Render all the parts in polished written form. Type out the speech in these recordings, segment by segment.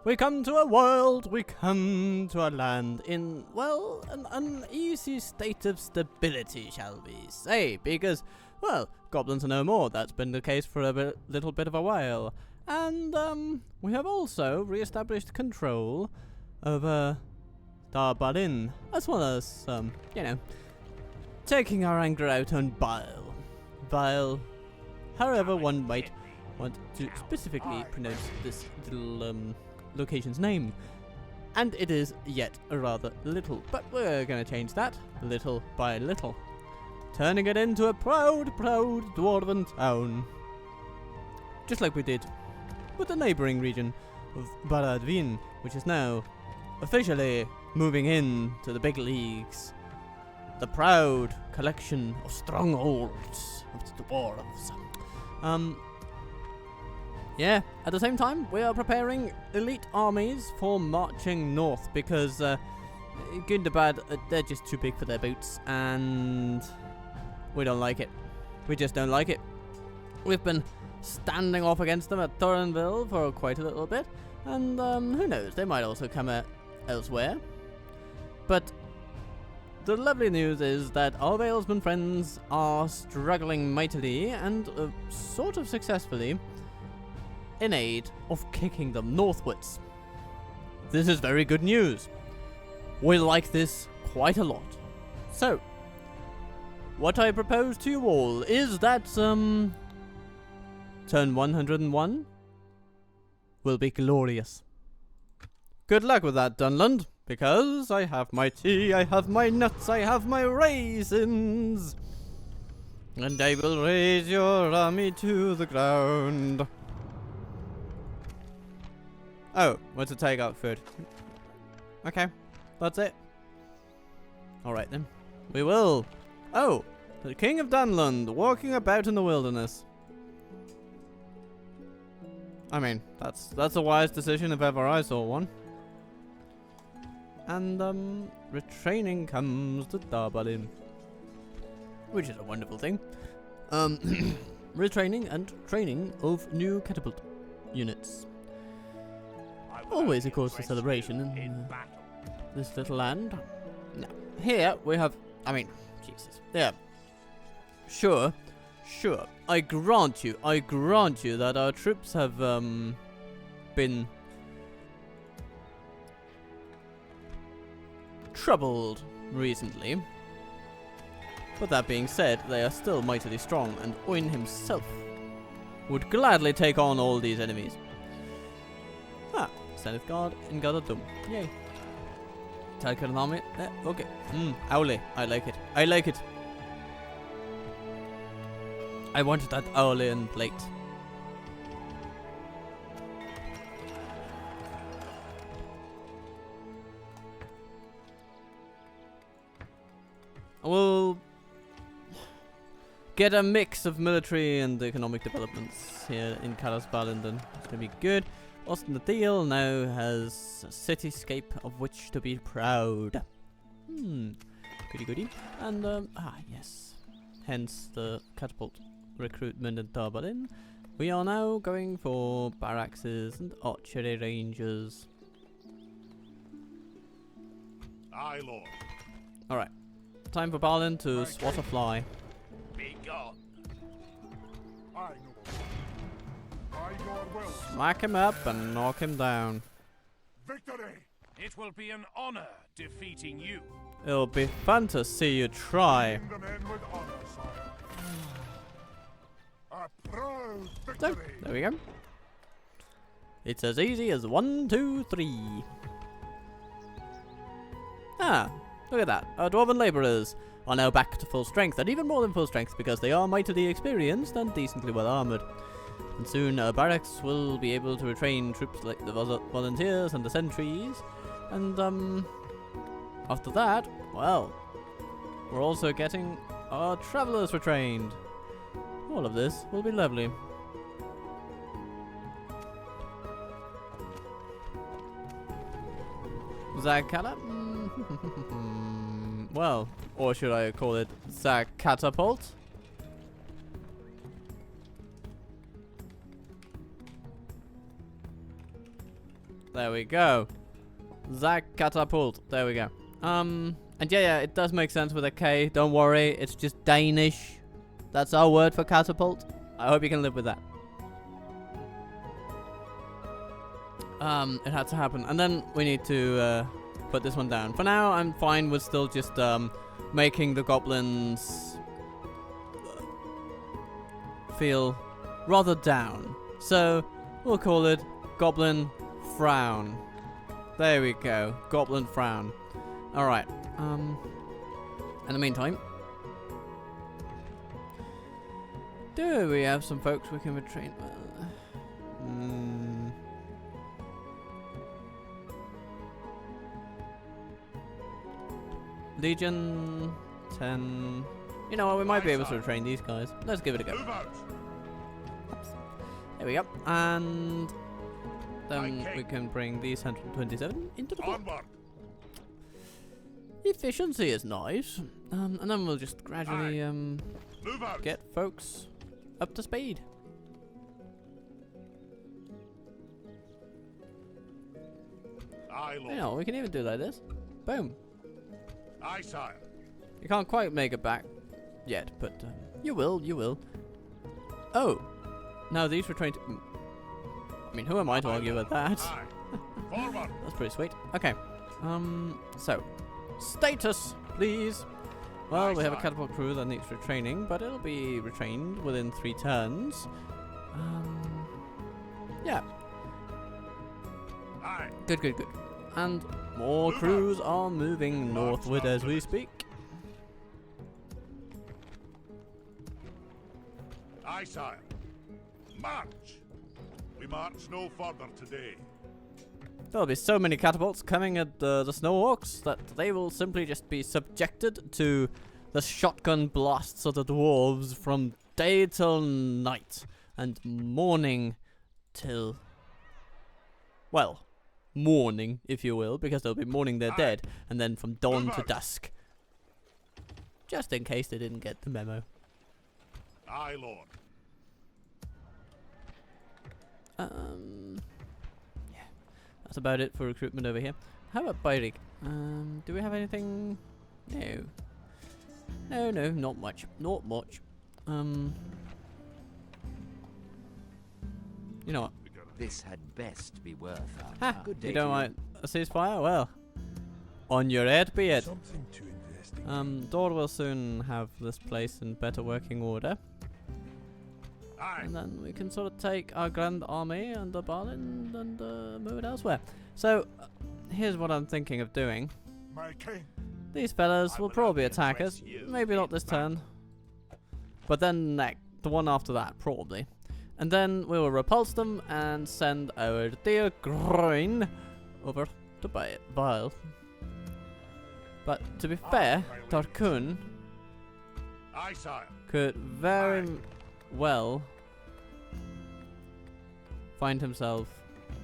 We come to a world, we come to a land in, well, an uneasy state of stability, shall we say, because, well, goblins are no more. That's been the case for a little bit of a while. And, we have also re-established control over Balin, as well as, taking our anger out on Vile, however one might want to specifically pronounce this little, location's name. And it is yet a rather little, but we're gonna change that little by little, turning it into a proud dwarven town. Just like we did with the neighboring region of Kazad-Dûm, which is now officially moving in to the big leagues. The proud collection of strongholds of the dwarves. Yeah, at the same time, we are preparing elite armies for marching north because, good and bad, they're just too big for their boots, and we don't like it. We just don't like it. We've been standing off against them at Thorinville for quite a little bit, and who knows, they might also come elsewhere. But the lovely news is that our Valesman friends are struggling mightily and sort of successfully in aid of kicking them northwards. This is very good news. We like this quite a lot. So, what I propose to you all is that, turn 101 will be glorious. Good luck with that, Dunland, because I have my tea, I have my nuts, I have my raisins, and I will raise your army to the ground. Oh, what's a takeout food? Okay, that's it. Alright then. We will. Oh, the King of Dunland walking about in the wilderness. I mean, that's a wise decision if ever I saw one. And, retraining comes to Balin, which is a wonderful thing. Retraining and training of new catapult units. Always a cause for celebration in this little land. Now, here we have, Jesus. Yeah. Sure. I grant you that our troops have, been troubled recently. But that being said, they are still mightily strong, and Oin himself would gladly take on all these enemies. Zenith Guard in Kazad-Dûm. Yay. Target an army. Okay. Owly. I like it. I wanted that Owlian plate. We'll get a mix of military and economic developments here in Kazad-Dûm. It's gonna be good. Austin the Deal now has a cityscape of which to be proud. Goody. And, yes. Hence the catapult recruitment in Balin. We are now going for barracks and archery ranges. Aye, Lord. Alright. Time for Balin to swat a fly. Be gone. Aye, Smack him up and knock him down. Victory! It will be an honor defeating you. It'll be fun to see you try. The men with honor, sire. A proud So, victory. there we go. It's as easy as 1, 2, 3. Look at that. Our dwarven labourers are now back to full strength, and even more than full strength because they are mightily experienced and decently well armoured. And soon our barracks will be able to retrain troops like the volunteers and the sentries. And after that, well, we're also getting our travellers retrained. All of this will be lovely. Zagcata? Well, or should I call it Zag-catapult? There we go. Zag catapult. There we go. And yeah, it does make sense with a K. Don't worry, it's just Danish. That's our word for catapult. I hope you can live with that. It had to happen. And then we need to put this one down. For now, I'm fine with still just making the goblins feel rather down. So we'll call it Goblin Frown. There we go. Goblin Frown. Alright. In the meantime, do we have some folks we can retrain? Legion 10. You know what? We might be able to retrain these guys. Let's give it a go. There we go. And then we can bring these 127 into the book. Efficiency is nice. And then we'll just gradually get folks up to speed. You know, we can even do like this. Boom. Aye, sire. You can't quite make it back yet, but you will, you will. Oh, now these were trying to... I mean, who am I to argue with that? Forward. That's pretty sweet. Okay, so, status, please. Well, we have a catapult crew that needs retraining, but it'll be retrained within 3 turns. Yeah. Aye. Good, good, good. And more crews are moving northward as we speak. Aye, sire. March. We march no further today. There'll be so many catapults coming at the snow orcs that they will simply just be subjected to the shotgun blasts of the dwarves from day till night and morning till, well, morning, if you will, because they'll be mourning their dead, and then from dawn to dusk. Just in case they didn't get the memo. Aye, Lord. Yeah, that's about it for recruitment over here. How about Bairik? Do we have anything? No. No, no, not much. Not much. You know what? This had best be worth Ha! good day. You don't want a ceasefire? Well, on your head be it. Something to investigate. Dor will soon have this place in better working order. Aye. And then we can sort of take our grand army under Balin and move it elsewhere. So, here's what I'm thinking of doing. My king. These fellas I will will probably not attack impress us. you, Maybe not this turn. But then the one after that, probably. And then we will repulse them and send our dear Groin over to Vile. But to be fair, Tarkun Aye, sire. could very well find himself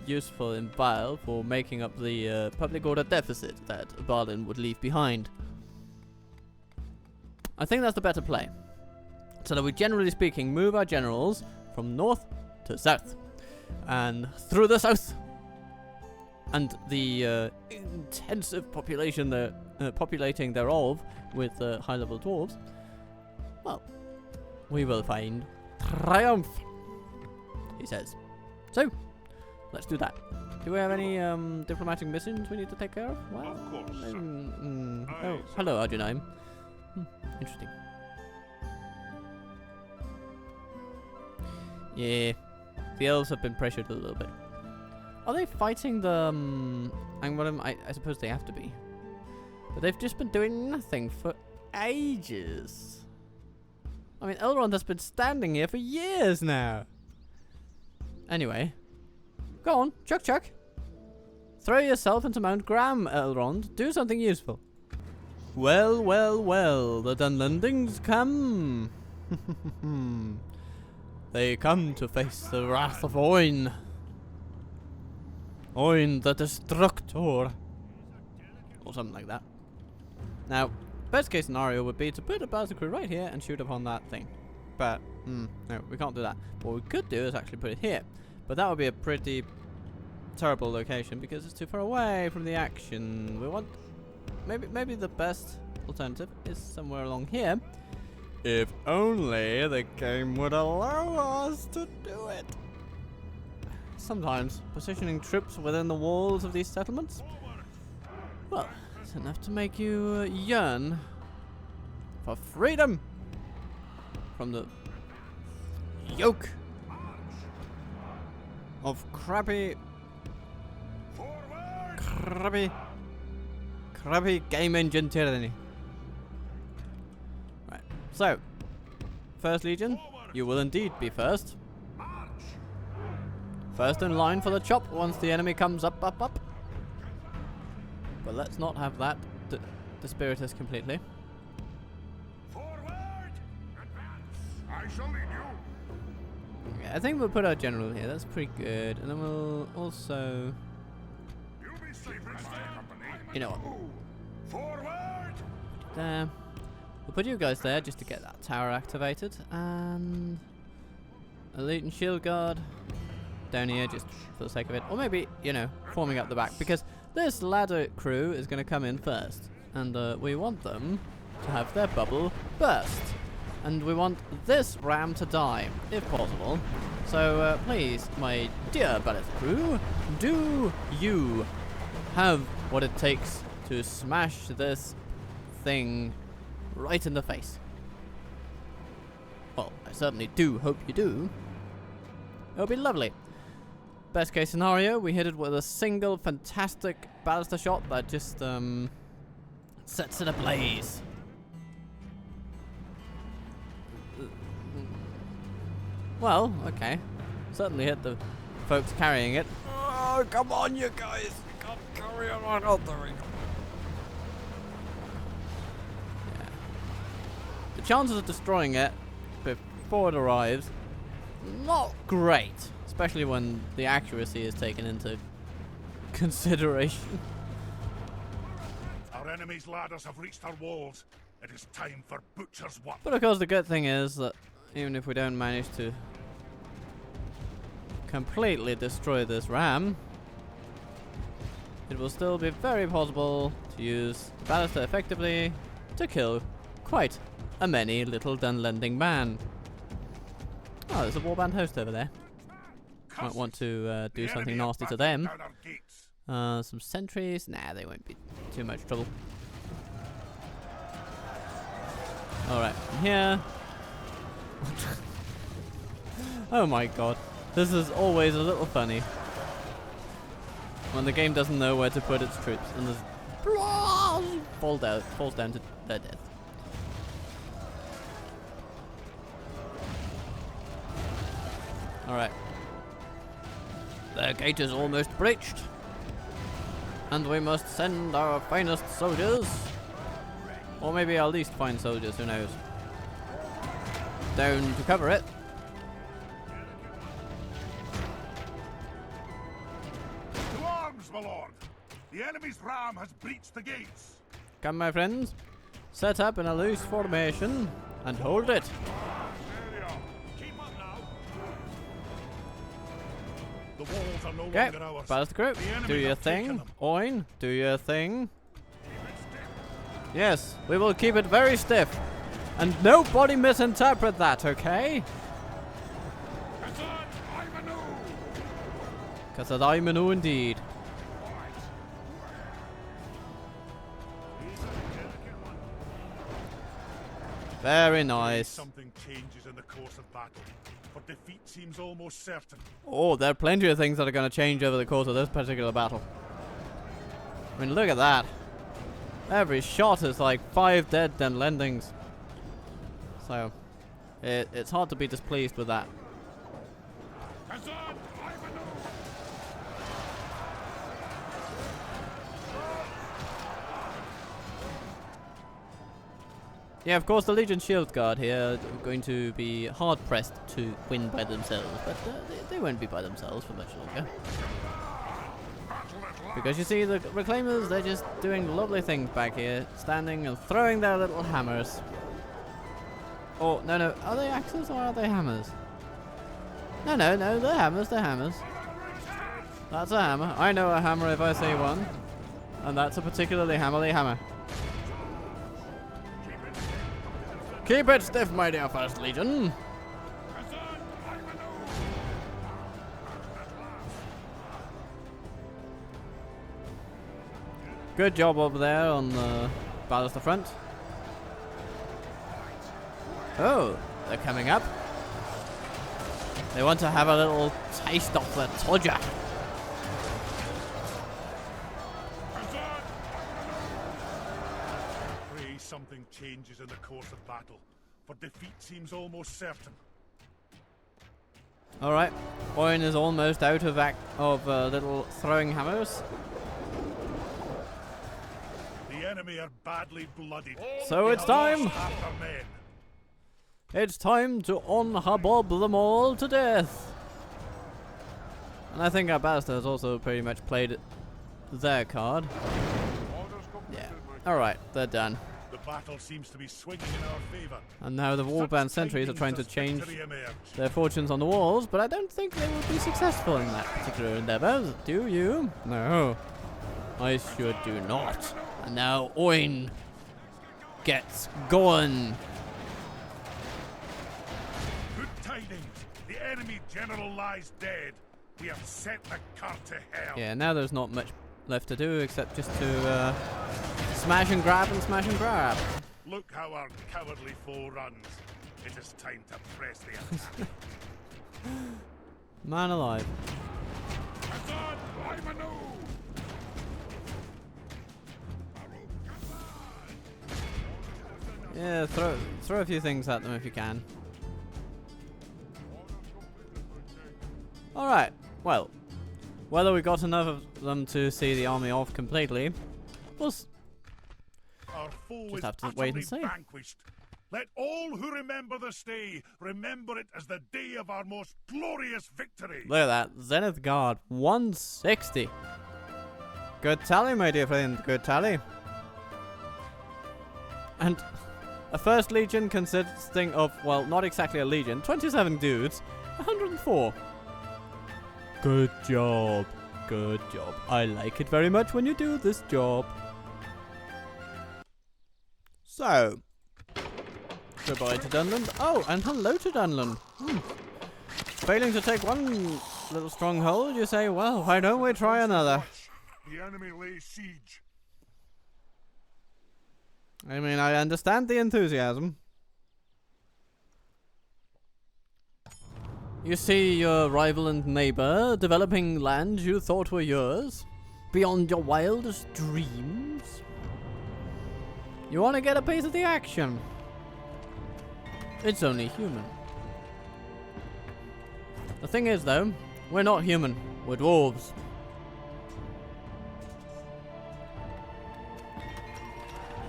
useful in Vile for making up the public order deficit that Balin would leave behind. I think that's the better play. So that we, generally speaking, move our generals from north to south. And through the south. And the intensive population populating thereof with high-level dwarves. Well, we will find triumph, he says. So, let's do that. Do we have any diplomatic missions we need to take care of? Well, Of course, sir. oh, hello, Adrian. Interesting. Yeah, the elves have been pressured a little bit. Are they fighting the Angmarim? I suppose they have to be. But they've just been doing nothing for ages. I mean, Elrond has been standing here for years now. Anyway, go on, chuck. Throw yourself into Mount Graham, Elrond. Do something useful. Well, the Dunlendings come. They come to face the wrath of Oin. Oin the Destructor. Or something like that. Now, best case scenario would be to put a Berserker right here and shoot upon that thing. But, no, we can't do that. What we could do is actually put it here. But that would be a pretty terrible location because it's too far away from the action. We want maybe the best alternative is somewhere along here. If only the game would allow us to do it. Sometimes positioning troops within the walls of these settlements, well, it's enough to make you yearn for freedom from the yoke of crappy game engine tyranny. Right, so First Legion, you will indeed be first. First in line for the chop once the enemy comes up. But let's not have that dispirit us completely. Forward! Advance! I shall lead you. Okay, I think we'll put our general here. That's pretty good. And then we'll also... You'll be safe in my company. You know what? Forward! There. We'll put you guys there just to get that tower activated. And... Elite and Shield Guard down here just for the sake of it. Or maybe, you know, forming up the back. Because this ladder crew is going to come in first. And we want them to have their bubble burst. And we want this ram to die, if possible. So please, my dear ballet crew, do you have what it takes to smash this thing right in the face? Well, I certainly do hope you do. It'll be lovely. Best case scenario, we hit it with a single fantastic ballista shot that just sets it ablaze. Well, okay. Certainly hit the folks carrying it. Oh, come on, you guys! You can't carry on my altering. Yeah. The chances of destroying it before it arrives, not great. Especially when the accuracy is taken into consideration. Our enemy's ladders have reached our walls. It is time for butcher's work. But of course the good thing is that even if we don't manage to completely destroy this ram, it will still be very possible to use the ballista effectively to kill quite a many little Dunlending man. Oh, there's a warband host over there. Might want to do something nasty to them. Some sentries. Nah, they won't be too much trouble. Alright, from here. Oh my god. This is always a little funny. When the game doesn't know where to put its troops and there's falls down to their death. Alright. The gate is almost breached. And we must send our finest soldiers. Or maybe our least fine soldiers, who knows. Down to cover it. To arms, my lord! The enemy's ram has breached the gates. Come, my friends. Set up in a loose formation and hold it. The walls are no Okay, longer ours. ballast group, do your thing. Oin, do your thing. Yes, we will keep it very stiff. And nobody misinterpret that, okay? Kazad-Dûm indeed. Very nice. Something changes in the course of battle, but defeat seems almost certain. Oh, there are plenty of things that are going to change over the course of this particular battle. I mean, look at that. Every shot is like 5 dead Dunlendings. So, it's hard to be displeased with that. Yeah, of course, the Legion Shield Guard here are going to be hard-pressed to win by themselves, but they won't be by themselves for much longer. Because you see, the Reclaimers, they're just doing lovely things back here, standing and throwing their little hammers. Oh, no, are they axes or are they hammers? No, they're hammers, That's a hammer. I know a hammer if I see one. And that's a particularly hammerly hammer. Keep it stiff, my dear First Legion. Good job over there on the baluster front. Oh, they're coming up. They want to have a little taste of the Todger. Pray something changes in the course of battle, for defeat seems almost certain. Alright, Oin is almost out of little throwing hammers. The enemy are badly blooded. So They it's have time! lost half their men. It's time to unhubob them all to death! And I think our Basta has also pretty much played their card. Yeah. Alright, they're done. The battle seems to be swinging in our favour. And now the warband sentries are trying to Tidings change of victory emerge. their fortunes on the walls, but I don't think they will be successful in that particular endeavour. Do you? No. I sure do not. And now Oin gets going. Good tidings. The enemy general lies dead. We have set the cart to hell. Yeah, now there's not much left to do except just to smash and grab and smash and grab. Look how our cowardly foe runs. It is time to press the attack. Man alive. Yeah, throw a few things at them if you can. Alright, well, whether we got enough of them to see the army off completely, we'll Our foe just is have to wait and utterly see. vanquished. Let all who remember this day remember it as the day of our most glorious victory. Look at that, Zenith Guard, 160. Good tally, my dear friend, good tally. And a First Legion consisting of, well, not exactly a legion, 27 dudes, 104. Good job. Good job. I like it very much when you do this job. So, goodbye to Dunland. Oh, and hello to Dunland. Failing to take one little stronghold, you say, well, why don't we try another? The enemy lays siege. I mean, I understand the enthusiasm. You see your rival and neighbor developing land you thought were yours, beyond your wildest dreams. You want to get a piece of the action. It's only human. The thing is, though, we're not human. We're dwarves.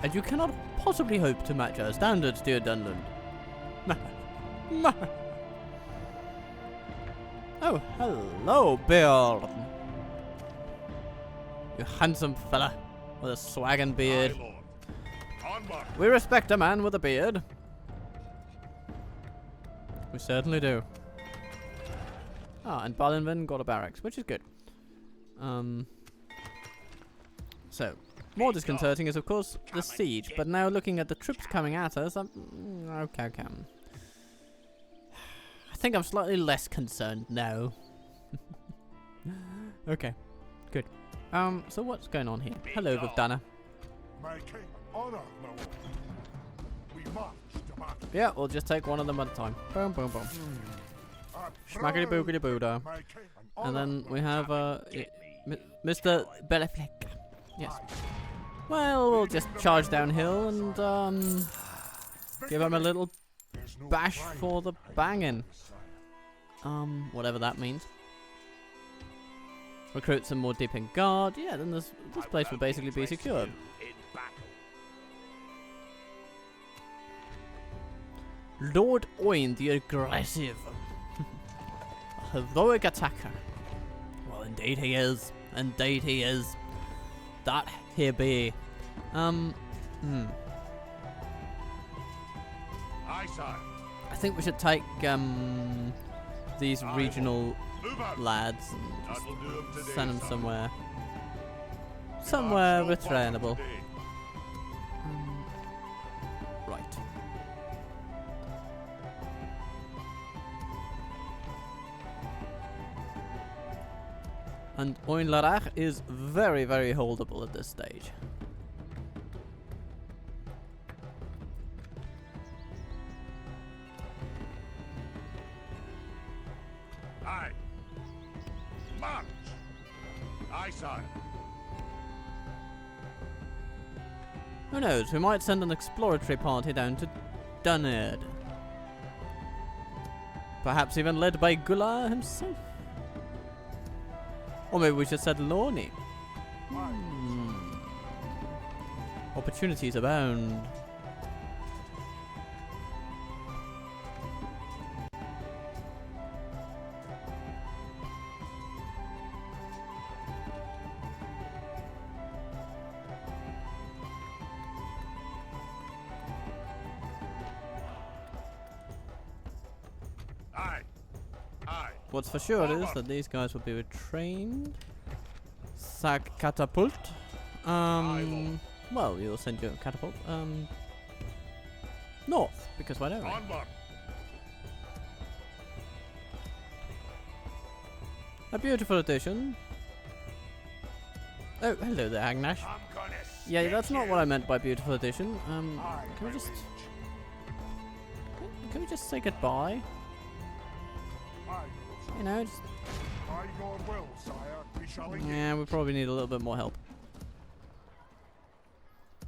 And you cannot possibly hope to match our standards, dear Dunland. Oh, hello, Bill. You handsome fella with a swaggin' beard. Aye, Lord. Onward. We respect a man with a beard. We certainly do. Ah, and Balin got a barracks, which is good. So, more disconcerting is, of course, the siege. But now looking at the troops coming at us, okay. I think I'm slightly less concerned now. Okay, good. So what's going on here? Hello, Vivdana. My king, honor, my lord. We march to battle. Yeah, we'll just take one of them at a time. Boom, boom, boom. Schmackety boogity booda. My king, And then we have Mr. Bellefleck. Yes. Well, we'll just charge downhill and give him a little bash for the banging. Whatever that means. Recruit some more deep in guard. Yeah, then this place will basically be secured. Lord Oin the Aggressive. A heroic attacker. Well, indeed he is. Indeed he is. That here be. Aye, sire. I think we should take these regional Move out. lads and just That'll do 'em today, send them son. somewhere. March Somewhere no farther retrainable. today. Right. And Oinihilator is very, very holdable at this stage. Aye. March. Aye, sire. Who knows, we might send an exploratory party down to Dunard. Perhaps even led by Gula himself. Or maybe we should set Lorne. Opportunities abound. Aye. Aye. What's for sure is that these guys will be retrained. Sack catapult. Well, we'll send you a catapult. North, because why don't we? Onward. A beautiful addition. Oh, hello there, Agnash. I'm gonna Yeah, that's stick not you. what I meant by beautiful addition. Aye, Can we my just liege. can we just say goodbye? Aye, You know, just by your will, sire, we shall engage. yeah, we probably need a little bit more help.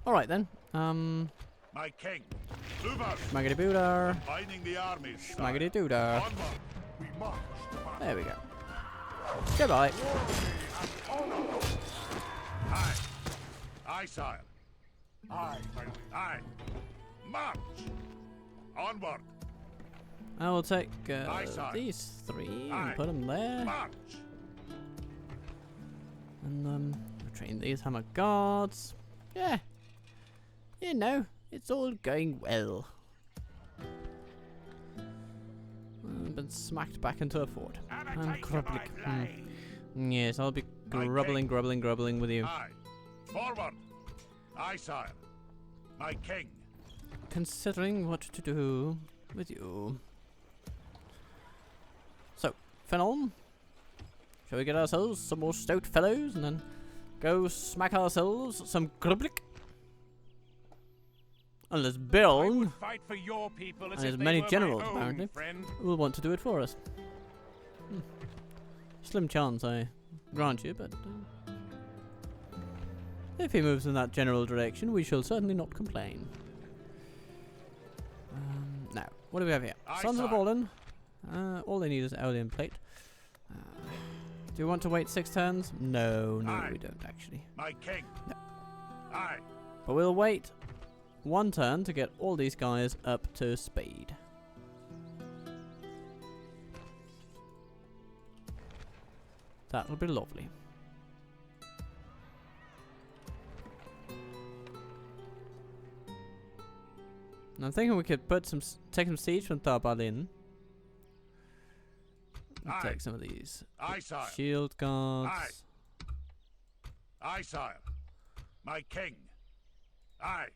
All right then. My king. Move out. Schmaggity booter. Binding the armies. sire. Schmaggity dooder. Onward. We march to battle. There we go. Goodbye. Aye. Aye, sire. Aye, my liege. Aye. March. Onward. I will take Aye, sire. these three Aye. and put them there. March. And train these hammer guards. Yeah. You know, it's all going well. Been smacked back into a fort. And grubbling. Yes, I'll be grubbling, grubbling, grubbling with you. Aye. Forward. Aye, sire. My king. Considering what to do with you. So, Fenelon, shall we get ourselves some more stout fellows and then go smack ourselves some grublick? Unless Bill Fight for your people as and if as they many were my generals own, apparently friend. will want to do it for us. Slim chance, I grant you, but if he moves in that general direction, we shall certainly not complain. Now, what do we have here? Aye, Sons of sire. Balin. All they need is Eldian plate. Do we want to wait 6 turns? No, Aye. we don't actually. My king. No. Aye. But we'll wait 1 turn to get all these guys up to speed. That'll be lovely. And I'm thinking we could put some, take some siege from Balin. Aye. Take some of these Aye, sire. shield guards. Aye. Aye, sire. My king. Aye.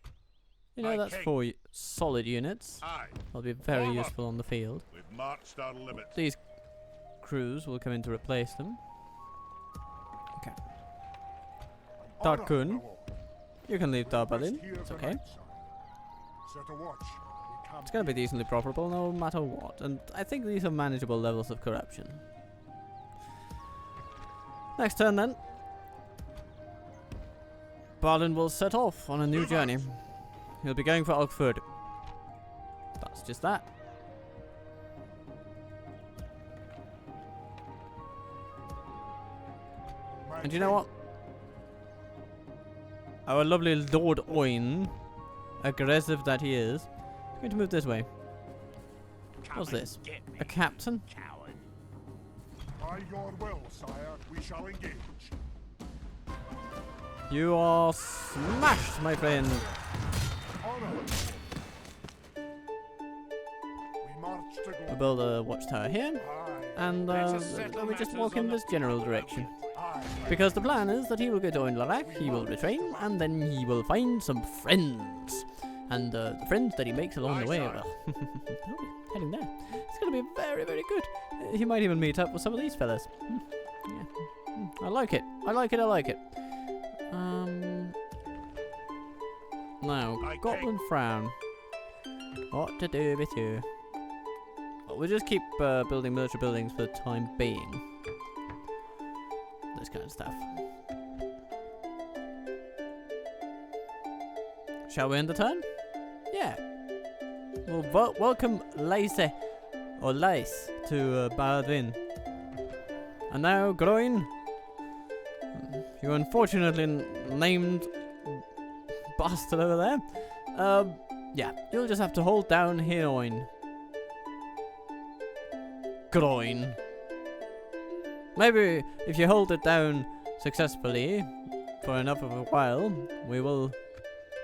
You know, My that's king. 4 solid units. Aye. They'll be very Forward. useful on the field. We've marched our limits. These crews will come in to replace them. Okay. Tarkun, you can leave Balin. It's okay. It's going to be decently profitable no matter what, and I think these are manageable levels of corruption. Next turn then. Balin will set off on a new journey. He'll be going for Ogford. That's just that. And you know what? Our lovely Lord Oin, aggressive that he is going to move this way. What's this? A captain? Coward. By your will, sire, we shall engage. You are smashed, my friend. We march to We'll build a watchtower here. Aye. and then we just walk in this general direction. Aye. Because the plan is that he will go to Oinihilator, he will retrain, and then he will find some friends. And the friends that he makes along the way, well, he'll be heading there. It's going to be very, very good. He might even meet up with some of these fellas. Yeah. I like it. I like it. I like it. Now, Goblin Frown. What to do with you? Well, we'll just keep building military buildings for the time being. This kind of stuff. Shall we end the turn? Yeah. Well, welcome Lacey, or Lace, to Balin. And now, Groin, you unfortunately named bastard over there. Yeah, you'll just have to hold down Heroin. Groin. Maybe if you hold it down successfully for enough of a while, we will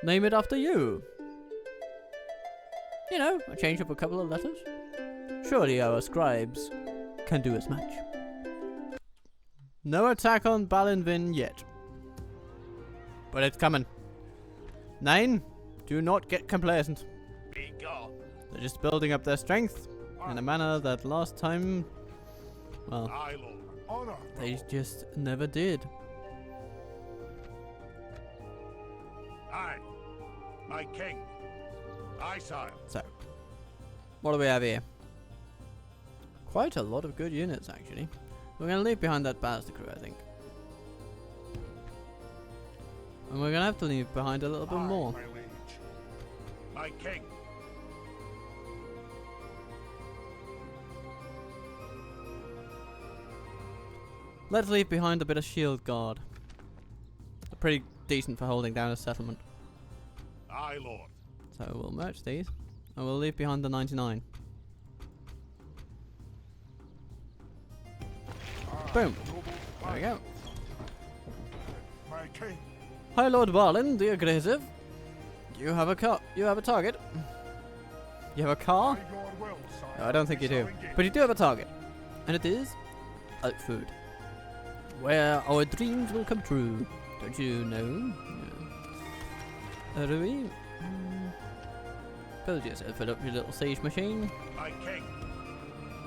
name it after you. You know, a change of a couple of letters. Surely our scribes can do as much. No attack on Balin yet. But it's coming. 9, do not get complacent. Be gone. They're just building up their strength in a manner that last time, well, Aye, Lord. Honor. they just never did. Aye. My king. Aye, sire. So, what do we have here? Quite a lot of good units, actually. We're going to leave behind that ballista crew, I think. And we're going to have to leave behind a little bit Aye, more. my liege. My king. Let's leave behind a bit of shield guard. They're pretty decent for holding down a settlement. Aye, Lord. So we'll merge these, and we'll leave behind the 99. Boom. There we go. My king. Hi, Lord Balin, the aggressive. You have a car. You have a target. You have a car? By your will, sire. No, I don't think you do. But you do have a target, and it is Outfood, where our dreams will come true. Don't you know? Rui, build yourself up your little siege machine. My king.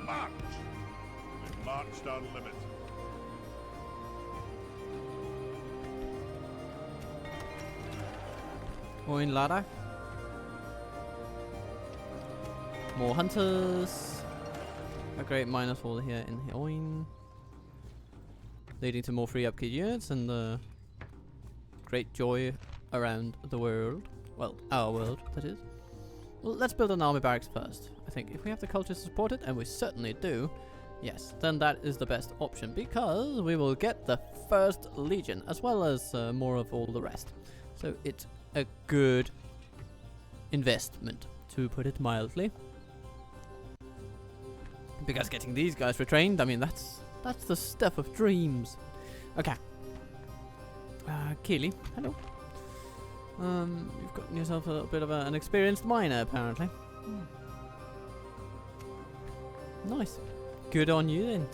March. We've marched our limit. Oinihilator. More hunters. A great minus wall here in Oin. Leading to more free upkeep units and great joy around the world. Well, our world, that is. Well, let's build an army barracks first. I think if we have the culture to support it, and we certainly do, yes, then that is the best option, because we will get the first legion, as well as more of all the rest. So it's a good investment, to put it mildly. Because getting these guys retrained, I mean, that's the stuff of dreams. Okay. Keely, hello. You've gotten yourself a little bit of an experienced miner, apparently. Nice. Good on you, then.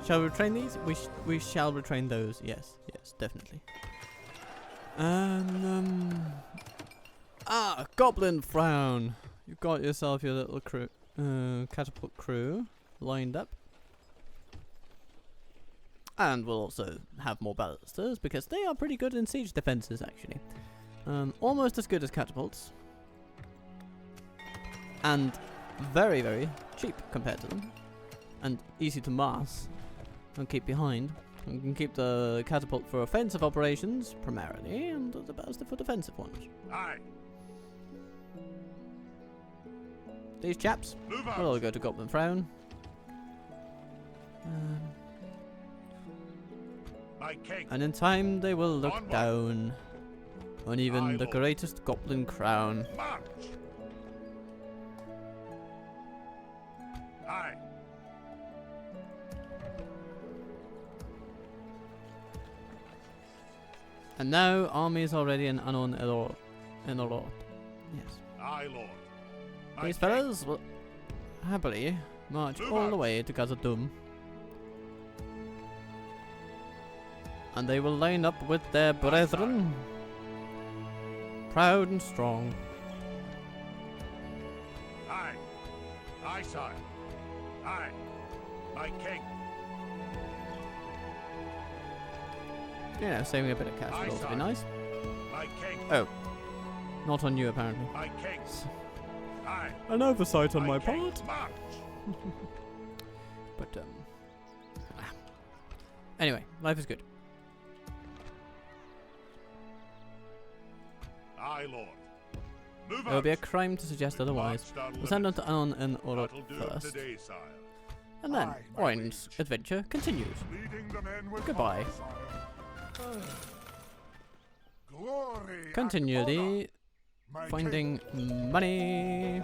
Shall we retrain these? We shall retrain those. Yes, definitely. Goblin Frown. You've got yourself your little crew, catapult crew lined up. And we'll also have more ballistas, because they are pretty good in siege defenses, actually. Almost as good as catapults. And very, very cheap compared to them. And easy to mass and keep behind. We can keep the catapult for offensive operations, primarily, and the ballista for defensive ones. Aye. These chaps Move out. will all go to Goblin Frown. My king. And in time they will look Onward. down on even Aye, the Lord. greatest Goblin crown. March. Aye. And now armies are ready in Uneasy. Yes. Aye, Lord. My These king. fellows will happily march Move all out. the way to Kazad-Dûm. And they will line up with their brethren, proud and strong. Aye. Aye, sire. Aye. My king. Yeah, saving a bit of cash would Aye, also be sire. nice. My king. Oh, not on you apparently. My king. Aye. An oversight on my king. part. March. But anyway, life is good. Aye, Lord. Move It would be a out. crime to suggest otherwise. Marched our We'll send them limit. to Anon and Orot That'll do first. today, sire. And then, Aye, my Oin's liege. adventure continues. Leading the men with Goodbye. honor, sire. Glory and Continually honor, my king. finding money.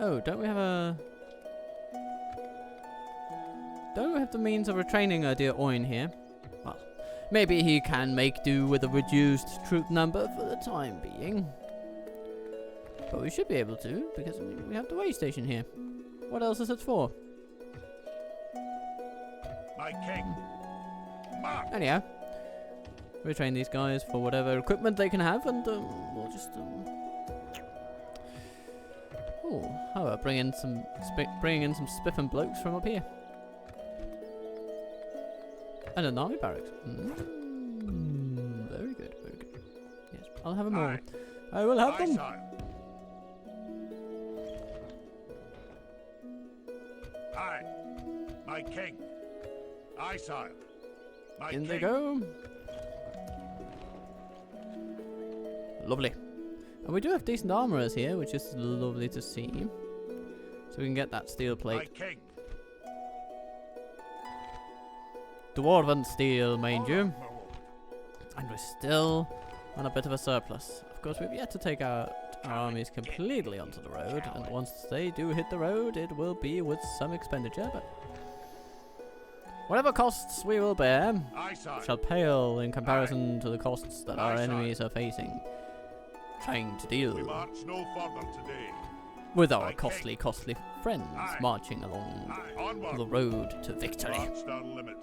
Oh, don't we have the means of retraining our dear Oin here? Well, maybe he can make do with a reduced troop number for the time being. But we should be able to, because I mean, we have the way station here. What else is it for? My king. March. Anyhow, retrain these guys for whatever equipment they can have, and we'll just how about bringing in some spiff and blokes from up here, and an army barracks. Very good, very good. Yes, I'll have them all. Aye. I will have Aye, them. sire. Aye. My king. Aye, sire. My In king. they go. Lovely. And we do have decent armorers here, which is lovely to see. So we can get that steel My plate. king. Dwarven steel, mind you. Honor, my lord. And we're still on a bit of a surplus. Of course, we've yet to take out our armies completely onto the road. And once they do hit the road, it will be with some expenditure. But whatever costs we will bear Aye, sire. shall pale in comparison to the costs that our Aye, sire. enemies are facing. Trying to We deal march no further today. with our Aye, costly friends Aye. marching along Aye. Onward. the road to victory. Marched our limit.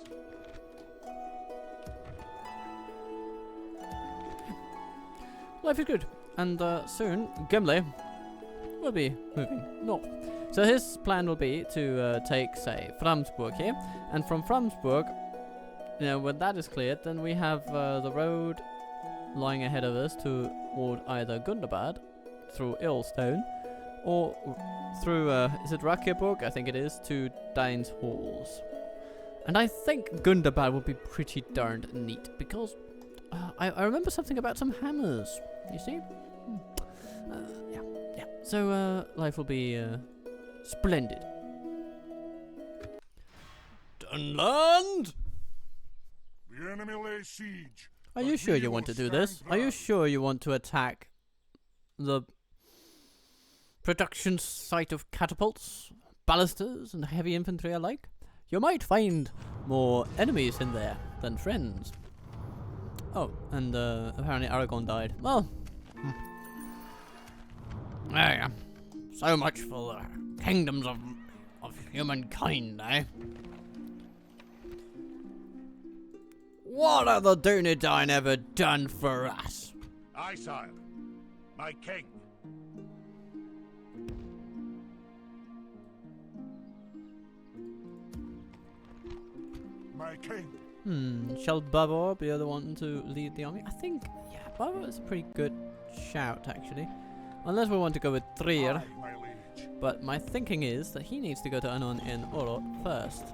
Life is good, and soon Gimli will be moving north. So his plan will be to take, say, Framsburg here, and from Framsburg, when that is cleared, then we have the road lying ahead of us toward either Gundabad through Ilstone, or through is it Rakirburg? I think it is, to Dane's Halls. And I think Gundabad would be pretty darned neat because I remember something about some hammers. You see? Yeah. So life will be splendid. Dunland! The enemy lay siege. Are you sure you want to do this? Are you sure you want to attack the production site of catapults, ballistas, and heavy infantry alike? You might find more enemies in there than friends. Oh, and apparently Aragorn died. Well, yeah. So much for the kingdoms of humankind, eh? What have the Dunedain ever done for us? Aye, sire. My king. My king. Shall Bavor be the one to lead the army? I think, yeah, Bavor is a pretty good shout, actually. Unless we want to go with Trier. Aye, my liege. But my thinking is that he needs to go to Anon in Orot first.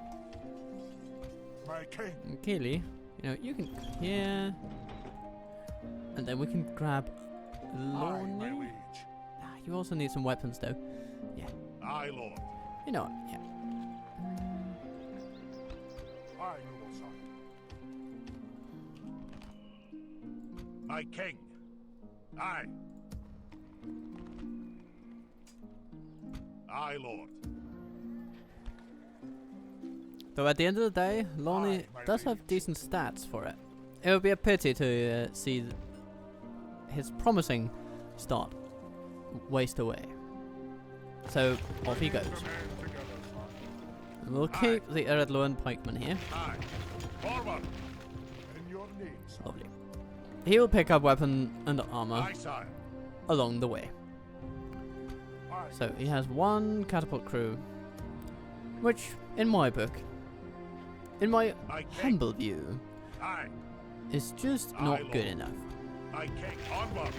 My king. And Keely, you can come here. And then we can grab Aye, my Lorne. liege. You also need some weapons, though. Aye, lord. You know what? Yeah. Aye, noble son. My king. Aye. Aye, lord. So at the end of the day, Aye, my does have decent stats for it. It would be a pity to see his promising start waste away. So off he goes. And we'll keep the Eredluan pikeman here. Aye. Forward. In your name, sire. Lovely. He will pick up weapon and armor Aye, sire. along the way. Aye. So he has one catapult crew, which, in my book, in my Aye, king. humble view, Aye. is just Aye, not Lord. good enough. Aye, king. Onward.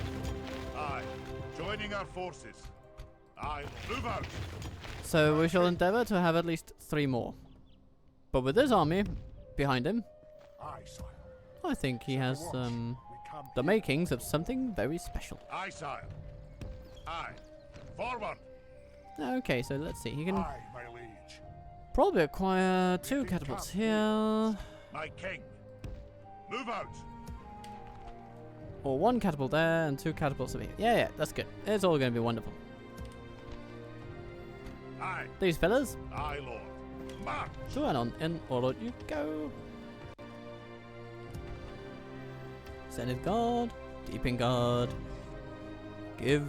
Aye. Joining our forces. Aye. Move out. So we shall endeavour to have at least 3 more. But with this army behind him, Aye, sire. I think he has We come the makings of something very special. Aye, sire. Aye. Forward. Okay, so let's see. He can Aye, my liege. probably acquire 2 catapults here, My king. Move out. or 1 catapult there and 2 catapults over here. Yeah, that's good. It's all going to be wonderful. Aye. These fellas, Aye, lord. March. to and on in order you go. Zenith guard, deeping guard. Give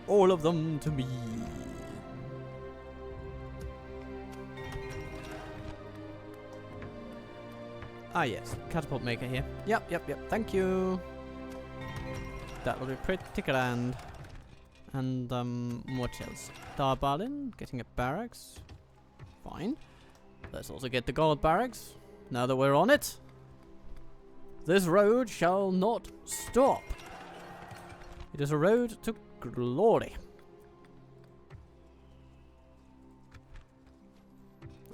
all of them to me. Ah yes, catapult maker here. Yep. Thank you. That will be pretty grand. And what else? Balin getting a barracks. Fine. Let's also get the guard barracks. Now that we're on it, this road shall not stop. It is a road to glory.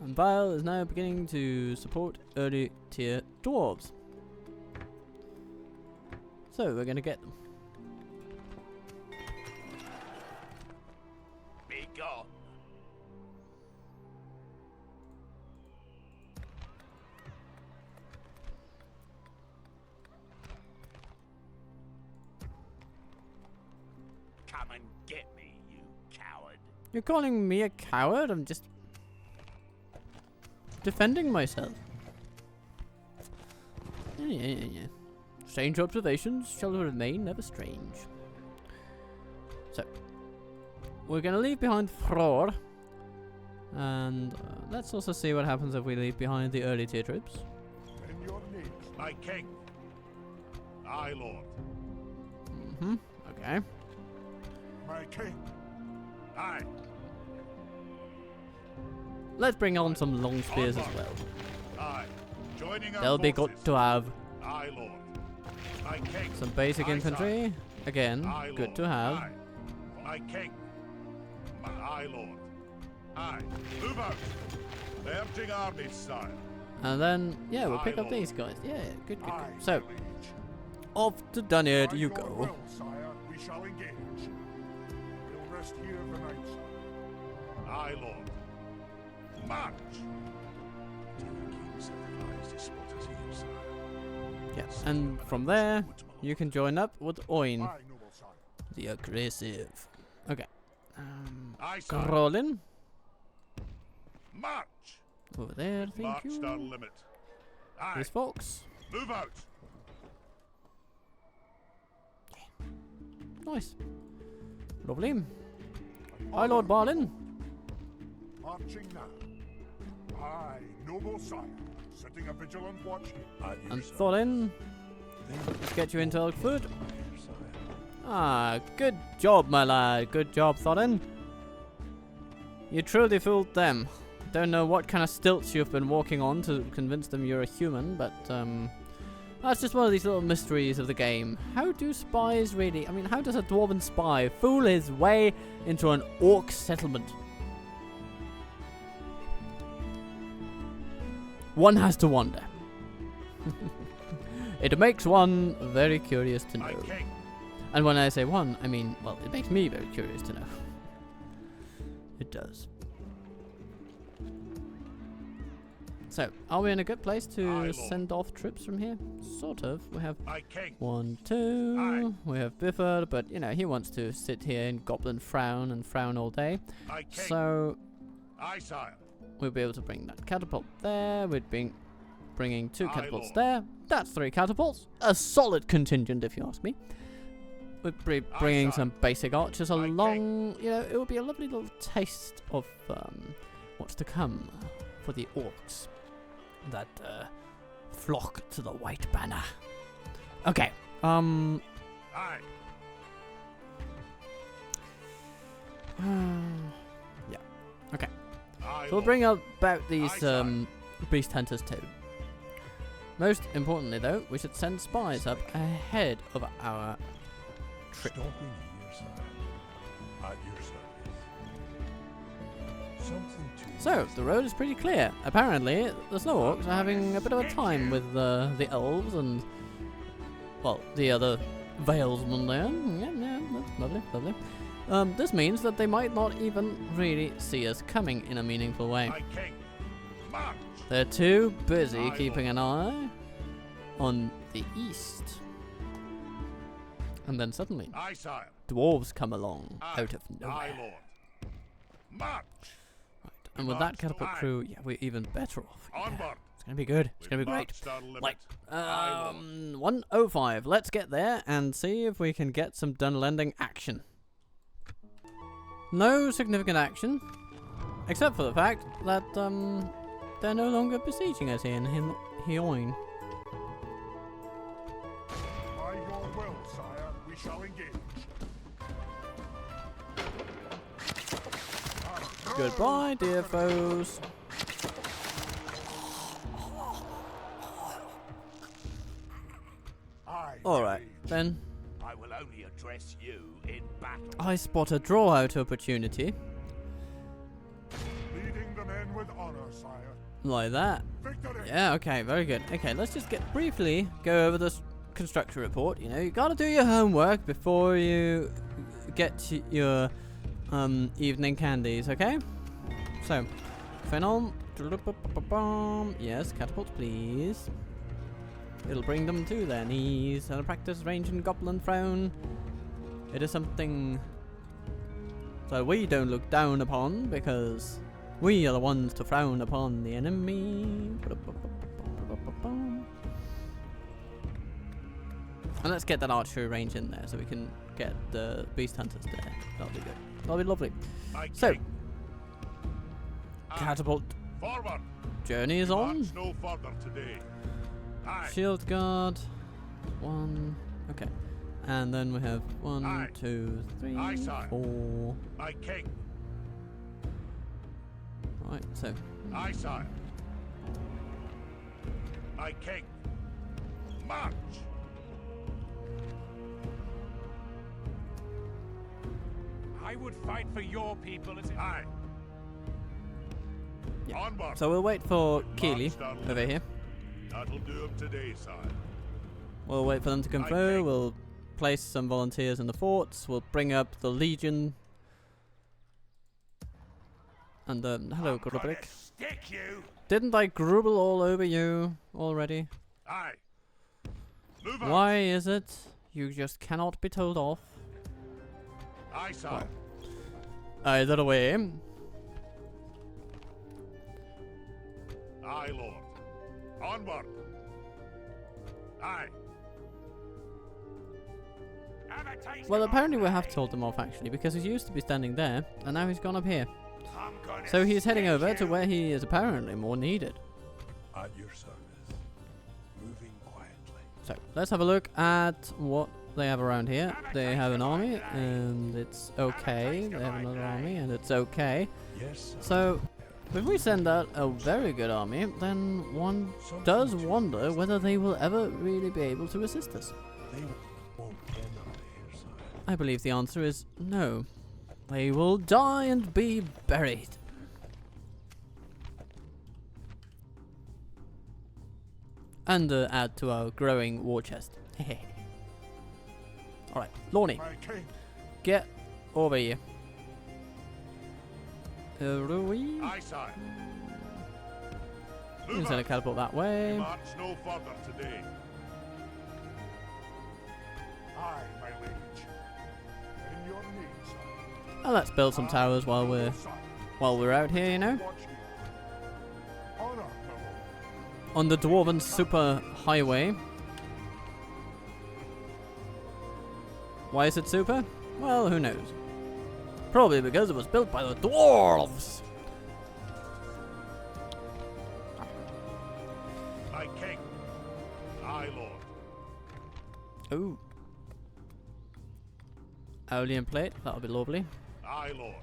And Vile is now beginning to support early tier dwarves. So we're going to get them. Be gone. Come and get me, you coward. You're calling me a coward? I'm just defending myself. Yeah. Strange observations shall remain ever strange. So, we're going to leave behind Thror. And let's also see what happens if we leave behind the early tier troops. In your name, My king. Aye, lord. Okay. my king. Aye. Let's bring on some long spears as well. Aye. Joining our They'll be good forces. to have. Aye, lord. My king. Some basic Aye, infantry. Again, Aye, good lord. to have. Aye. My king. Aye, lord. Aye. Move out. Merging armies, sire. And then, yeah, we'll Aye, pick up lord. these guys. Yeah, good. Aye, So, my liege. off to Dunyard By you your go. will, sire, we shall engage. We'll rest here the night, sire. Aye, lord. March. To the king's advised spotters here, sire. Yes, and from there, you can join up with Oin, Aye, noble sire. the aggressive. Okay. Aye, sire. Grolin, March. over there, thank Marched our you. limit. Aye. These folks. Move out. Nice. Lovely. Hi, Lord Balin. Marching now. Aye, noble sire. Setting a vigilant watch. And Thorin. Let's get you into Elkford. Ah, good job, my lad. Good job, Thorin. You truly fooled them. Don't know what kind of stilts you've been walking on to convince them you're a human, but that's just one of these little mysteries of the game. How do spies really... I mean, how does a dwarven spy fool his way into an orc settlement? One has to wonder. It makes one very curious to My know. king. And when I say one, I mean, well, it makes me very curious to know. It does. So, are we in a good place Aye, to Lord. send off troops from here? Sort of. We have My king. 1, 2. Aye. We have Bifford, but, you know, he wants to sit here in Goblin Frown and frown all day. My king. So, Aye, sire. we'll be able to bring that catapult there. We'd bring bringing 2 Aye, catapults Lord. there. That's 3 catapults. A solid contingent, if you ask me. We're bringing sir. some basic archers Aye, along. You know, it will be a lovely little taste of what's to come for the orcs that flock to the white banner. Okay. Aye. Yeah. Okay. Aye, So we'll Lord. bring up about these Aye, sir. beast hunters too. Most importantly, though, we should send spies up ahead of our trip. Stopping here, sir. At your service. Something to So the road is pretty clear. Apparently, the snow orcs are having a bit of a time with the elves and, well, the other Valesmen there. Yeah, that's lovely, lovely. This means that they might not even really see us coming in a meaningful way. My king. March. They're too busy Aye, keeping an eye on the east. And then suddenly, Aye, sire. dwarves come along Aye. out of Aye, nowhere. Lord. March. Right. And with that catapult crew, yeah, we're even better off. Yeah. Onward. It's gonna be good. It's We've gonna be great. marched our limit. Right. Aye, Lord. 105. Let's get there and see if we can get some Dunlending action. No significant action, except for the fact that they're no longer besieging us here in Hioin. By your will, sire, we shall engage. Goodbye, dear foes. Aye, Alright, mage. then I will only address you in battle. I spot a draw-out opportunity. Leading the men with honor, sire. Like that. Victory! Yeah, okay, very good. Okay, let's just briefly go over this construction report. You know, you gotta do your homework before you get to your evening candies, okay? So, Phenom. Yes, catapults, please. It'll bring them to their knees and practice range and goblin frown. It is something that we don't look down upon because we are the ones to frown upon the enemy. And let's get that archery range in there so we can get the beast hunters there. That'll be good. That'll be lovely. My So, king. Aye. catapult Forward. journey is on. March no further today. Aye. Shield guard. 1. Okay. And then we have 1, Aye. 2, 3, Aye, sire. 4. My king. Right, so. Aye, sire. My king. March. I would fight for your people as Aye. Yeah. Onward. So we'll wait for We've Keeley marched our over limit. here. That'll do him today, sire. We'll wait for them to come Aye, through. king. We'll place some volunteers in the forts. We'll bring up the Legion. And hello, I'm gonna Grublick. stick you. Didn't I grubble all over you already? Aye. Move out. Why is it you just cannot be told off? Aye, sire. Either way. Aye, Lord. Onward. Aye. Have a taste Well, of apparently we my have blade. told them off actually, because he used to be standing there, and now he's gone up here. I'm gonna So he's heading stick over to you. where he is apparently more needed. At your service. Moving quietly. So let's have a look at what they have around here. They have an army, and it's okay. They have another army, and it's okay. Yes, sir. So if we send out a very good army, then one does wonder whether they will ever really be able to assist us. They won't end up here, sire. I believe the answer is no. They will die and be buried. And add to our growing war chest. Alright, Lorne, My king. get over here. We Aye, sire. can Move send a out. catapult that We way. march no further today. Aye, my liege. In your name, sire. And let's build some towers while we're Sire. out here, you know. Watch you. Honor, my lord. on the Dwarven Super Highway. Why is it super? Well, who knows. Probably because it was built by the dwarves. My king, my lord. Ooh. Aeolian plate, that'll be lovely. My lord.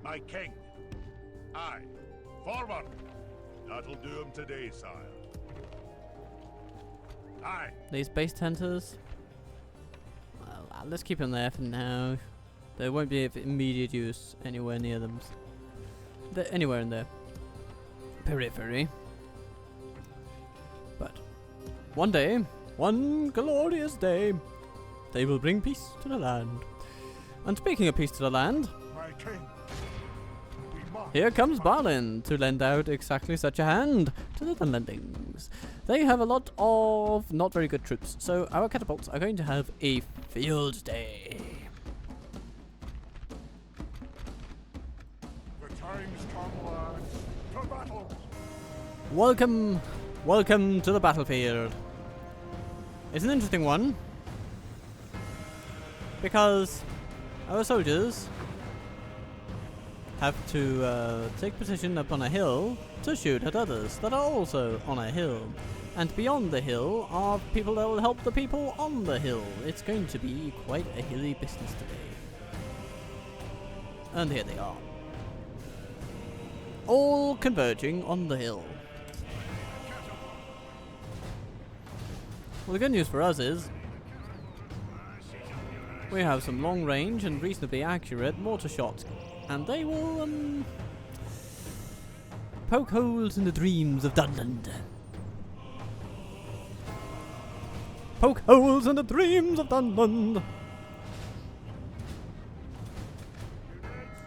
My king. Aye. Forward. That'll do him today, sire. Aye. These base tenters. Well, let's keep them there for now. They won't be of immediate use anywhere near them. They're anywhere in their periphery. But one day, one glorious day, they will bring peace to the land. And speaking of peace to the land, My king. We must. here comes Balin to lend out exactly such a hand to the Dunlendings. They have a lot of not very good troops, so our catapults are going to have a field day. The time's come, lads. To battle. Welcome, welcome to the battlefield. It's an interesting one, because our soldiers have to take position up on a hill to shoot at others that are also on a hill. And beyond the hill are people that will help the people on the hill. It's going to be quite a hilly business today. And here they are. All converging on the hill. Well, the good news for us is we have some long range and reasonably accurate mortar shots. And they will poke holes in the dreams of Dunland. Poke holes in the dreams of Dunland.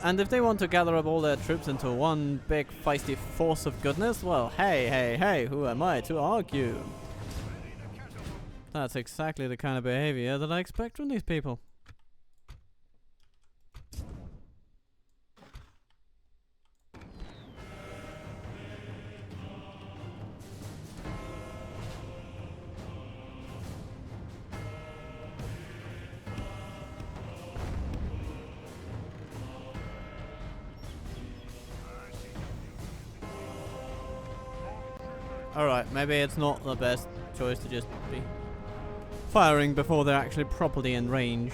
And if they want to gather up all their troops into one big feisty force of goodness, well, hey, hey, hey, who am I to argue? That's exactly the kind of behavior that I expect from these people. Alright, maybe it's not the best choice to just be firing before they're actually properly in range.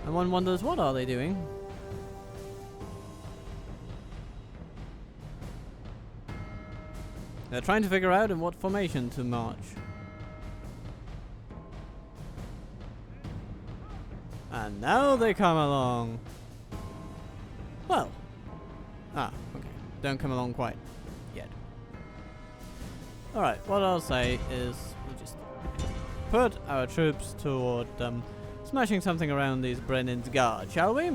And one wonders, what are they doing? They're trying to figure out in what formation to march. And now they come along. Well. Ah, okay. Don't come along quite yet. Alright, what I'll say is we just put our troops toward smashing something around these Brennan's guard, shall we?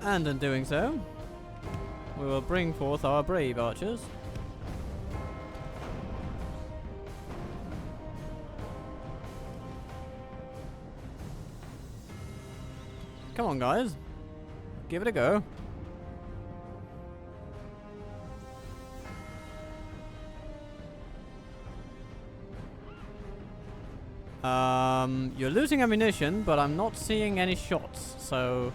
And in doing so, we will bring forth our brave archers. Come on, guys. Give it a go. You're losing ammunition, but I'm not seeing any shots, so...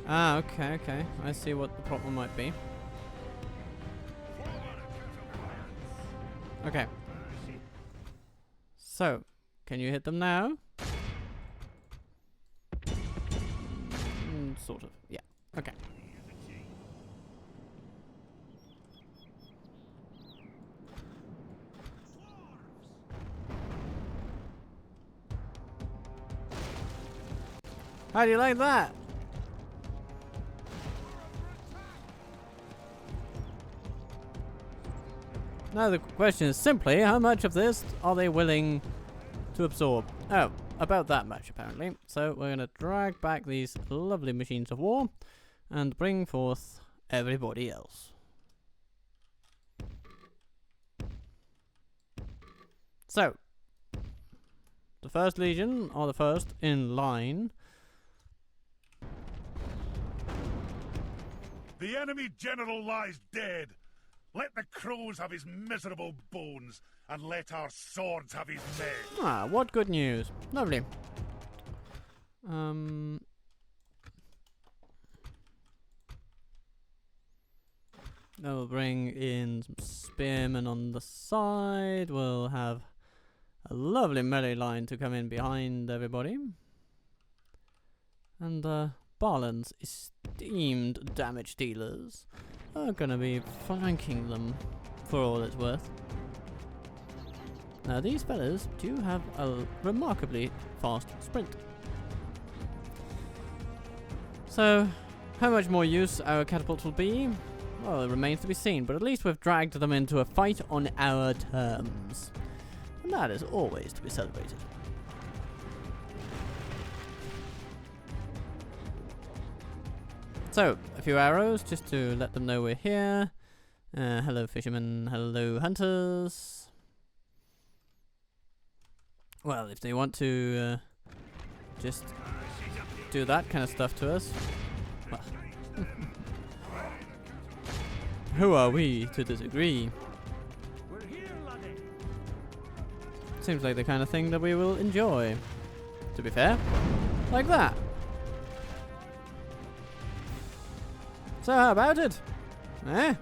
Ah, okay, okay. I see what the problem might be. Okay. So, can you hit them now? Sort of, yeah. Okay. How do you like that? Now the question is simply, how much of this are they willing to absorb? Oh, about that much, apparently. So we're going to drag back these lovely machines of war and bring forth everybody else. So, the First Legion are the first in line. The enemy general lies dead. Let the crows have his miserable bones, and let our swords have his men. Ah, what good news. Lovely. We'll bring in some spearmen on the side. We'll have a lovely melee line to come in behind everybody. And Balin's esteemed damage dealers are gonna be flanking them for all it's worth. Now these fellas do have a remarkably fast sprint. So, how much more use our catapults will be? Well, it remains to be seen, but at least we've dragged them into a fight on our terms. And that is always to be celebrated. So, a few arrows just to let them know we're here. Hello fishermen, hello hunters. Well, if they want to just do that kind of stuff to us, well, who are we to disagree? Seems like the kind of thing that we will enjoy. To be fair, like that. So how about it? Eh?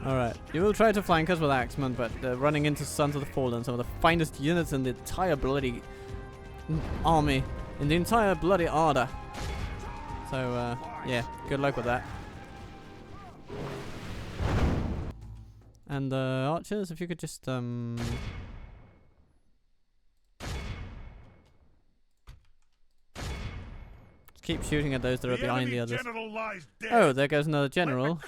Alright, you will try to flank us with Axemen, but running into Sons of the Fallen, some of the finest units in the entire bloody army, in the entire bloody Arda. So, yeah, good luck with that. And, archers, if you could just, keep shooting at those that are behind the others. Oh, there goes another general.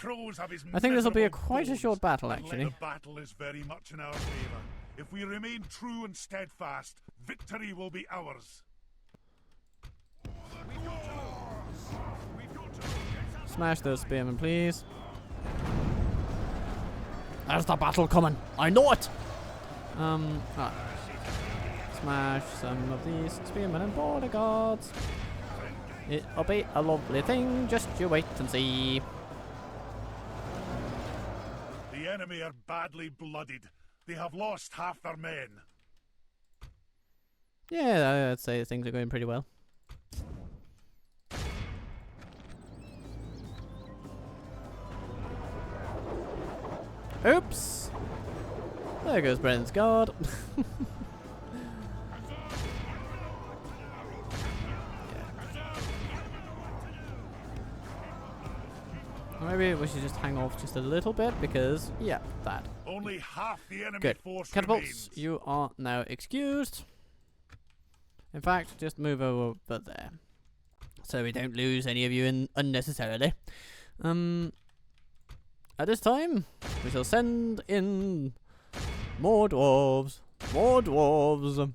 I think this will be quite a short battle, actually. The battle is very much in our favor. If we remain true and steadfast, victory will be ours. Smash those spearmen, please. There's the battle coming. I know it. Smash some of these spearmen and border guards. It'll be a lovely thing, just you wait and see. The enemy are badly blooded. They have lost half their men. Yeah, I'd say things are going pretty well. Oops! There goes Brennan's guard. Maybe we should just hang off just a little bit because, yeah, that. Only half the enemy Good. force Catapults, remains. you are now excused. In fact, just move over there, so we don't lose any of you unnecessarily. At this time, we shall send in more dwarves, more dwarves,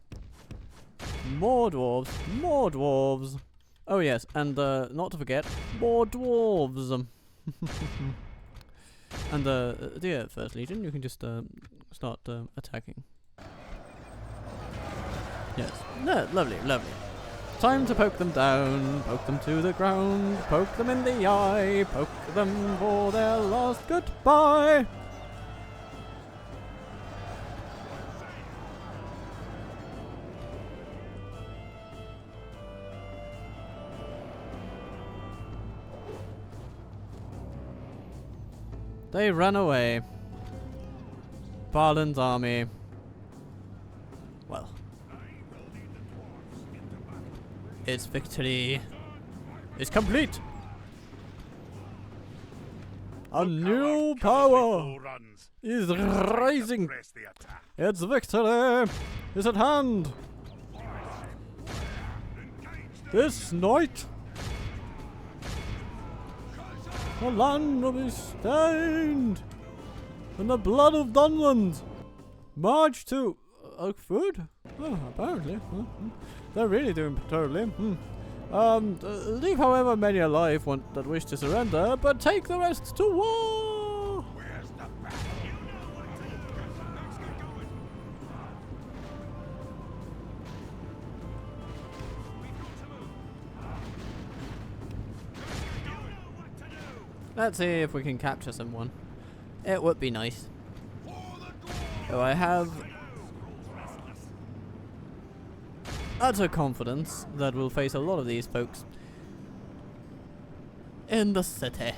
more dwarves, more dwarves. Oh yes, and not to forget, more dwarves. And dear First Legion, you can just start attacking. Yes, no, lovely, lovely. Time to poke them down, poke them to the ground, poke them in the eye, poke them for their last goodbye. They run away. Balin's army. Well, its victory is complete. A new power is rising. Its victory is at hand. This night, the land will be stained in the blood of Dunland. March to Oakford? Oh, apparently. They're really doing terribly. Leave however many alive want that wish to surrender, but take the rest to war! Where's the back? You know what to do. Let's get going. We've got to move. You know what to do. Let's see if we can capture someone. It would be nice. So I have utter confidence that we'll face a lot of these folks in the city.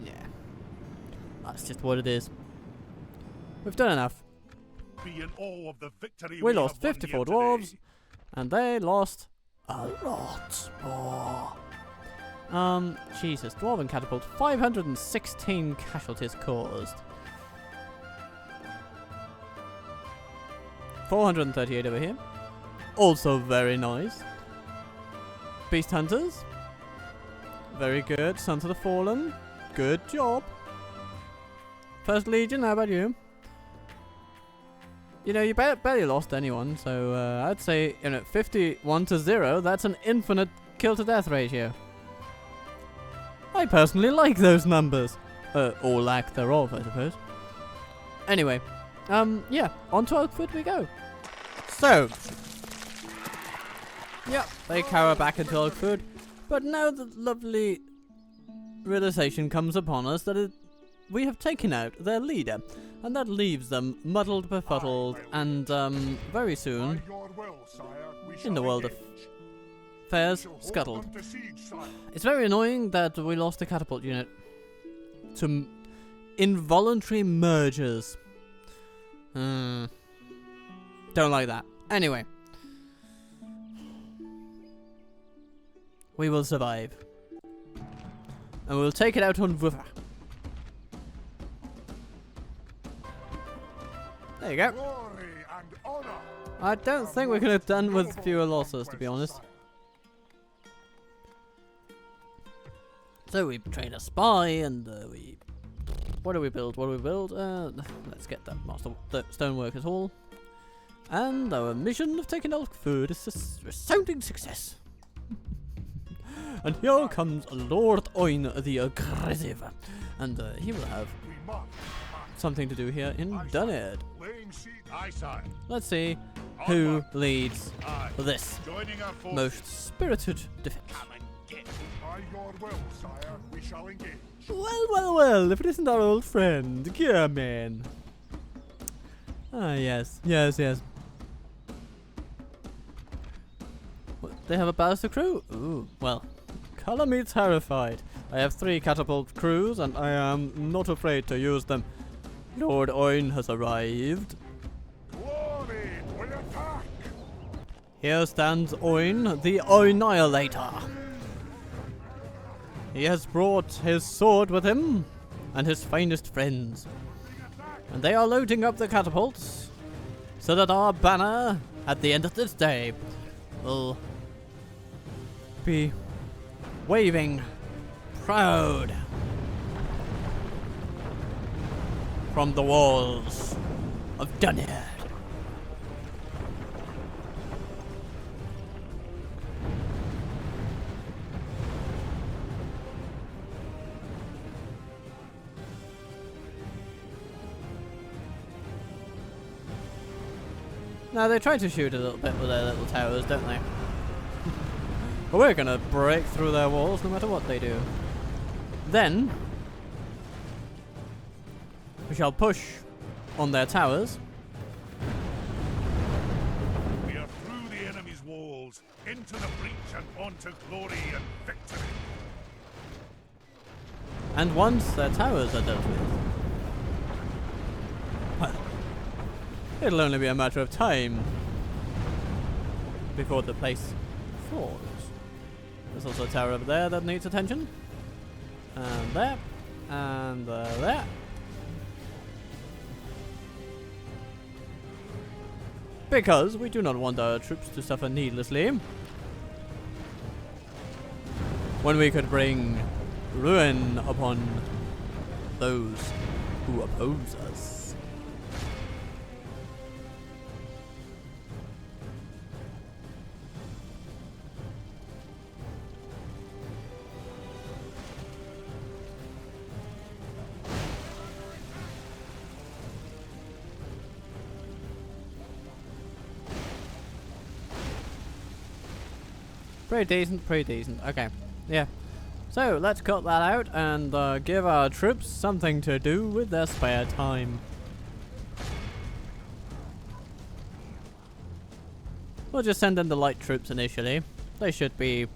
Yeah, that's just what it is. We've done enough. Be in awe of the victory We have lost won 54 here dwarves, today. and they lost a lot more. Jesus, Dwarven Catapult, 516 casualties caused. 438 over here. Also very nice. Beast Hunters. Very good. Sons of the Fallen. Good job. First Legion, how about you? You know, you barely lost anyone, so I'd say, 51-0, that's an infinite kill to death ratio. I personally like those numbers. Or lack thereof, I suppose. Anyway, yeah, on to Oakford we go. So, yep, they cower back into Oakford, but now the lovely realization comes upon us that we have taken out their leader, and that leaves them muddled, befuddled, and very soon, By your will, sire, we in shall the world of engage. affairs, We shall hold scuttled. them to siege, sire. It's very annoying that we lost the catapult unit to involuntary mergers. Don't like that. Anyway, we will survive, and we'll take it out on Waffle. There you go. Glory and honor. I don't think we could have done with fewer losses, to be honest. So we train a spy, and we... What do we build? What do we build? Let's get that Master Stoneworkers Hall. And our mission of taking Oakford is a resounding success. And here comes Lord Oin the Aggressive. And he will have We must. something to do here in Duned. Laying siege. Aye, sire. Let's see who Onward. leads Aye. this Joining our forces. most spirited defense. Come and get. By your will, sire, we shall engage. Well, well, well, if it isn't our old friend, Gearman. Ah, yes, yes, yes. What, they have a ballister crew? Ooh, well, colour me terrified. I have 3 catapult crews, and I am not afraid to use them. Lord Oin has arrived. Glory, we attack. Here stands Oin, the Oinihilator. He has brought his sword with him, and his finest friends. And they are loading up the catapults, so that our banner, at the end of this day, will be waving proud from the walls of Duned. Now they try to shoot a little bit with their little towers, don't they? But we're gonna break through their walls no matter what they do. Then we shall push on their towers. We are through the enemy's walls, into the breach and onto glory and victory. And once their towers are dealt with, well, it'll only be a matter of time before the place falls. There's also a tower over there that needs attention. And there. And there. Because we do not want our troops to suffer needlessly. When we could bring ruin upon those who oppose us. Pretty decent. Okay, yeah. So, let's cut that out and give our troops something to do with their spare time. We'll just send in the light troops initially. They should be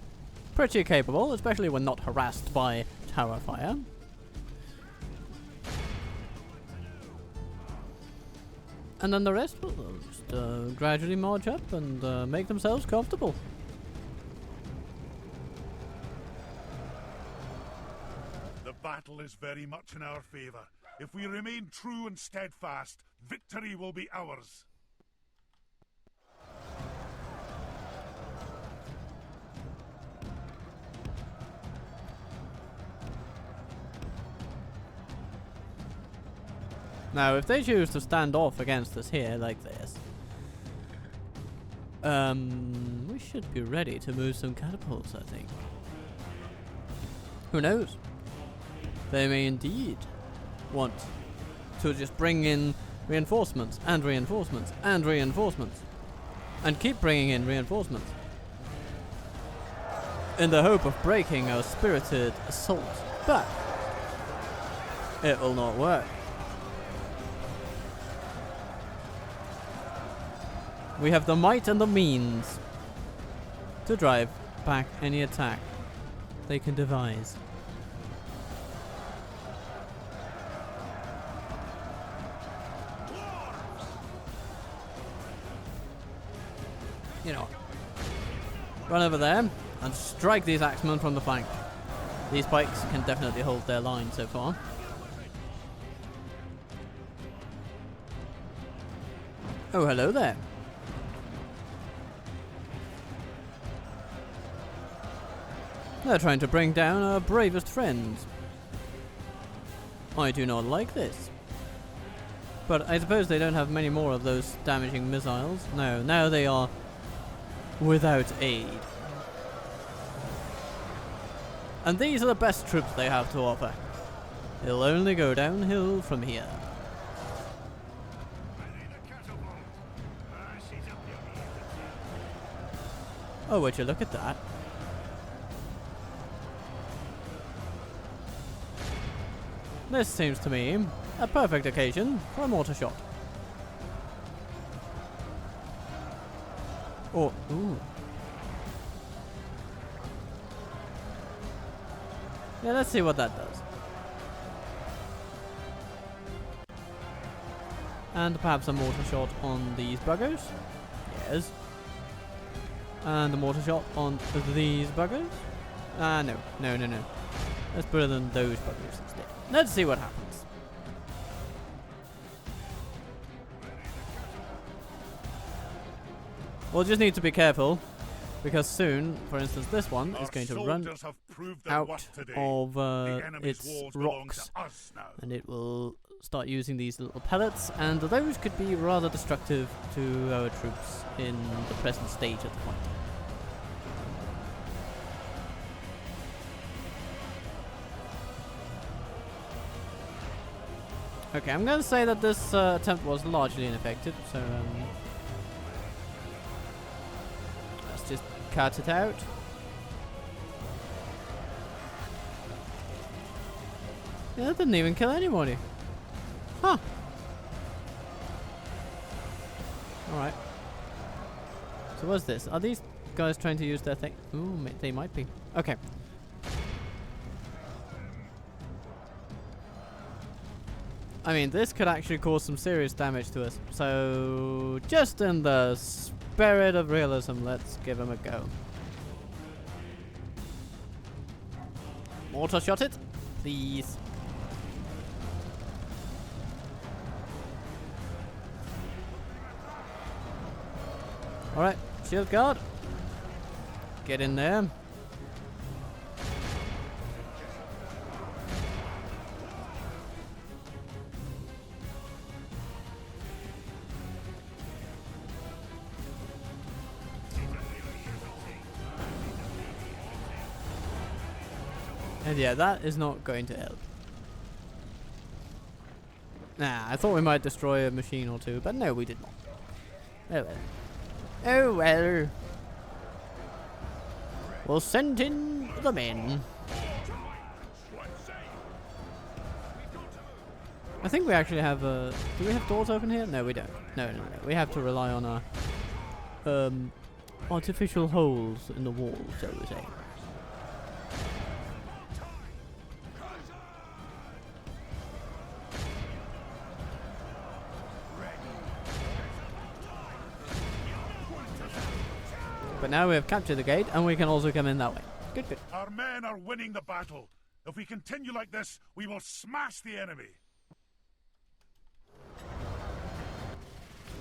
pretty capable, especially when not harassed by tower fire. And then the rest will just gradually march up and make themselves comfortable. The battle is very much in our favor. If we remain true and steadfast, victory will be ours. Now, if they choose to stand off against us here like this, we should be ready to move some catapults, I think. Who knows? They may indeed want to just bring in reinforcements and reinforcements and reinforcements and keep bringing in reinforcements in the hope of breaking our spirited assault. But it will not work. We have the might and the means to drive back any attack they can devise. You know, run over there and strike these axemen from the flank. These pikes can definitely hold their line so far. Oh, hello there. They're trying to bring down our bravest friends. I do not like this. But I suppose they don't have many more of those damaging missiles. No, now they are without aid. And these are the best troops they have to offer. It'll only go downhill from here. Oh, would you look at that? This seems to me a perfect occasion for a mortar shot. Or, ooh. Yeah, let's see what that does. And perhaps a mortar shot on these buggers. Yes. And a mortar shot on these buggers. No. Let's put it on those buggers instead. Let's see what happens. We'll just need to be careful, because soon, for instance, this one is going to run out of its rocks, and it will start using these little pellets, and those could be rather destructive to our troops in the present stage of the fight. Okay, I'm going to say that this attempt was largely ineffective, so let's just cut it out. Yeah, that didn't even kill anybody. Huh. Alright. So what's this? Are these guys trying to use their thing? Ooh, they might be. Okay. I mean, this could actually cause some serious damage to us. So, just in the spirit of realism, let's give him a go. Mortar shot it, please. Alright, shield guard. Get in there. And yeah, that is not going to help. Nah, I thought we might destroy a machine or two, but no, we did not. Oh well. Oh well. We'll send in the men. I think we actually have do we have doors open here? No, we don't. No. We have to rely on our artificial holes in the wall, so to say. But now we have captured the gate, and we can also come in that way. Good, good. Our men are winning the battle. If we continue like this, we will smash the enemy.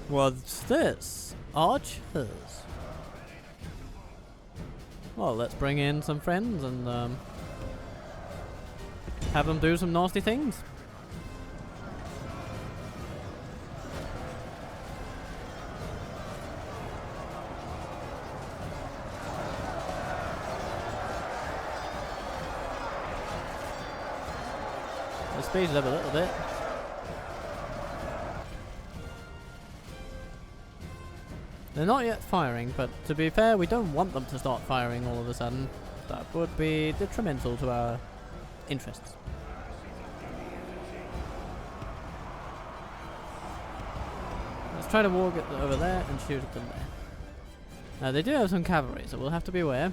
What's this? Archers. Well, let's bring in some friends and have them do some nasty things. Let's speed it up a little bit. They're not yet firing, but to be fair, we don't want them to start firing all of a sudden. That would be detrimental to our interests. Let's try to walk it over there and shoot at them there. Now they do have some cavalry, so we'll have to be aware.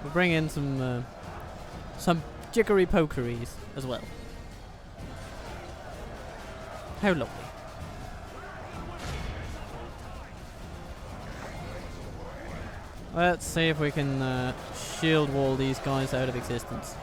We'll bring in some jiggery pokeries as well. How lovely. Let's see if we can shield wall these guys out of existence.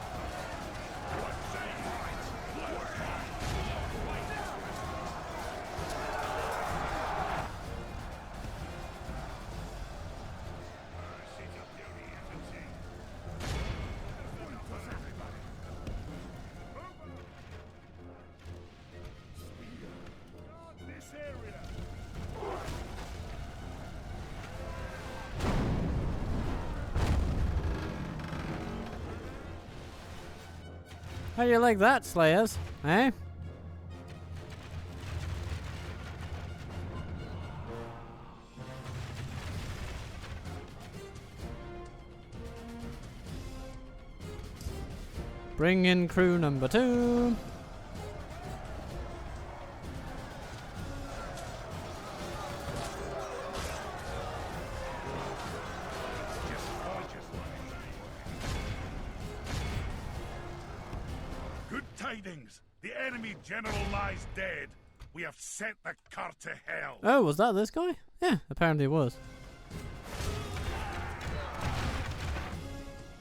How do you like that, Slayers? Eh? Bring in crew number 2. Tidings! The enemy general lies dead. We have sent the cur to hell. Oh, was that this guy? Yeah, apparently it was.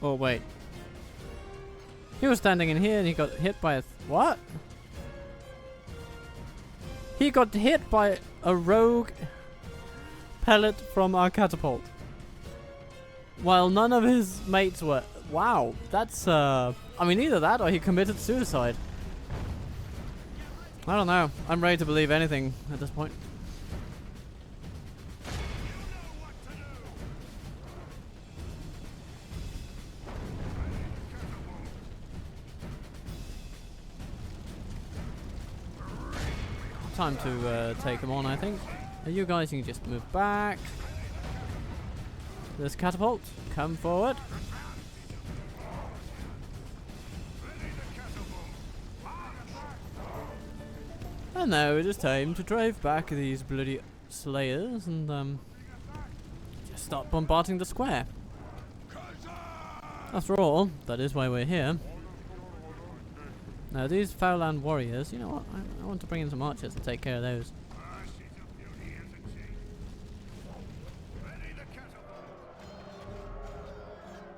Oh, wait. He was standing in here and he got hit by a... what? He got hit by a rogue pellet from our catapult. While none of his mates were... wow, that's I mean, either that or he committed suicide. I don't know. I'm ready to believe anything at this point. Time to take him on, I think. You guys can just move back. This catapult, come forward. And now it is time to drive back these bloody Slayers and just start bombarding the square. After all, that is why we're here. Now these Foulland warriors, you know what, I want to bring in some archers to take care of those.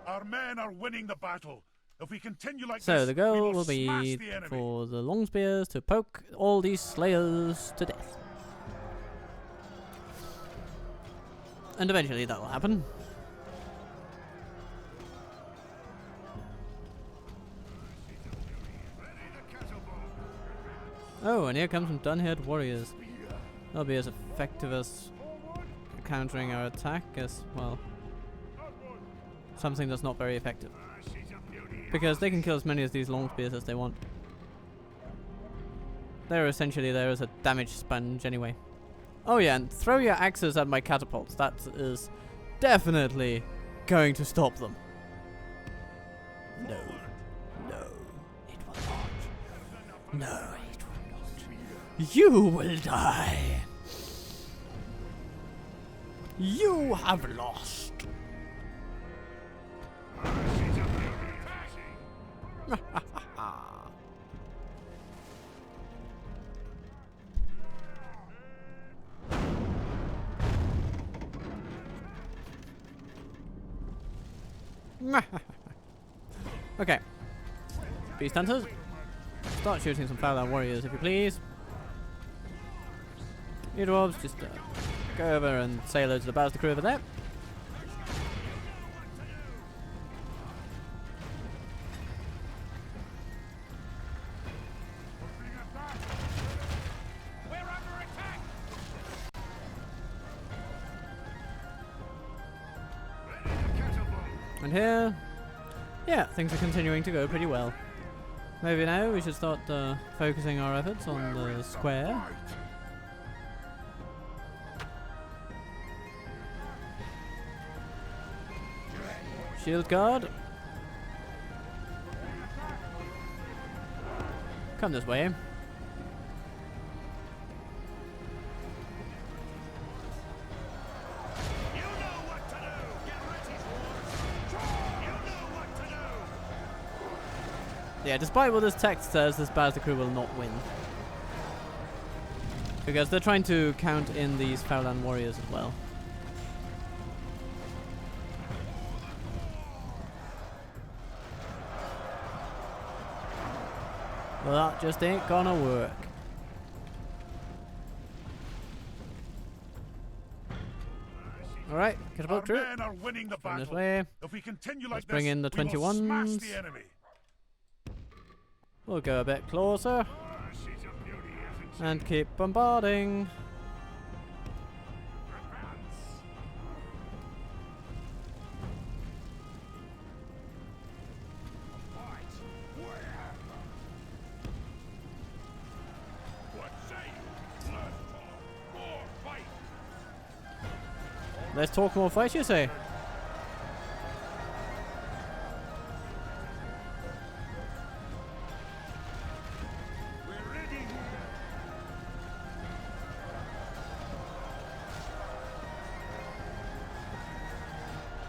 Our men are winning the battle. If we continue like So this, the goal we will be the enemy. for the long spears to poke all these Slayers to death. And eventually that will happen. Oh, and here comes some dun-haired warriors. They'll be as effective as countering our attack as, well, something that's not very effective. Because they can kill as many of these long spears as they want. They're essentially there as a damage sponge anyway. Oh yeah, and throw your axes at my catapults. That is definitely going to stop them. No. No. It will not. No, it will not. You will die. You have lost. Okay. Beast hunters, start shooting some Fowler warriors if you please. You dwarves, just go over and say hello to the Bowser crew over there. We're under attack! And here, yeah, things are continuing to go pretty well. Maybe now we should start focusing our efforts on the square. Shield guard. Come this way. Yeah, despite what this text says, this Bowser crew will not win. Because they're trying to count in these Fowland warriors as well. Well, that just ain't gonna work. Alright, catapult crew. Men are winning the From this battle. way. If we continue Let's like bring this, in the we will smash 21s. the enemy. We'll go a bit closer. And keep bombarding. Let's talk more fight, you say?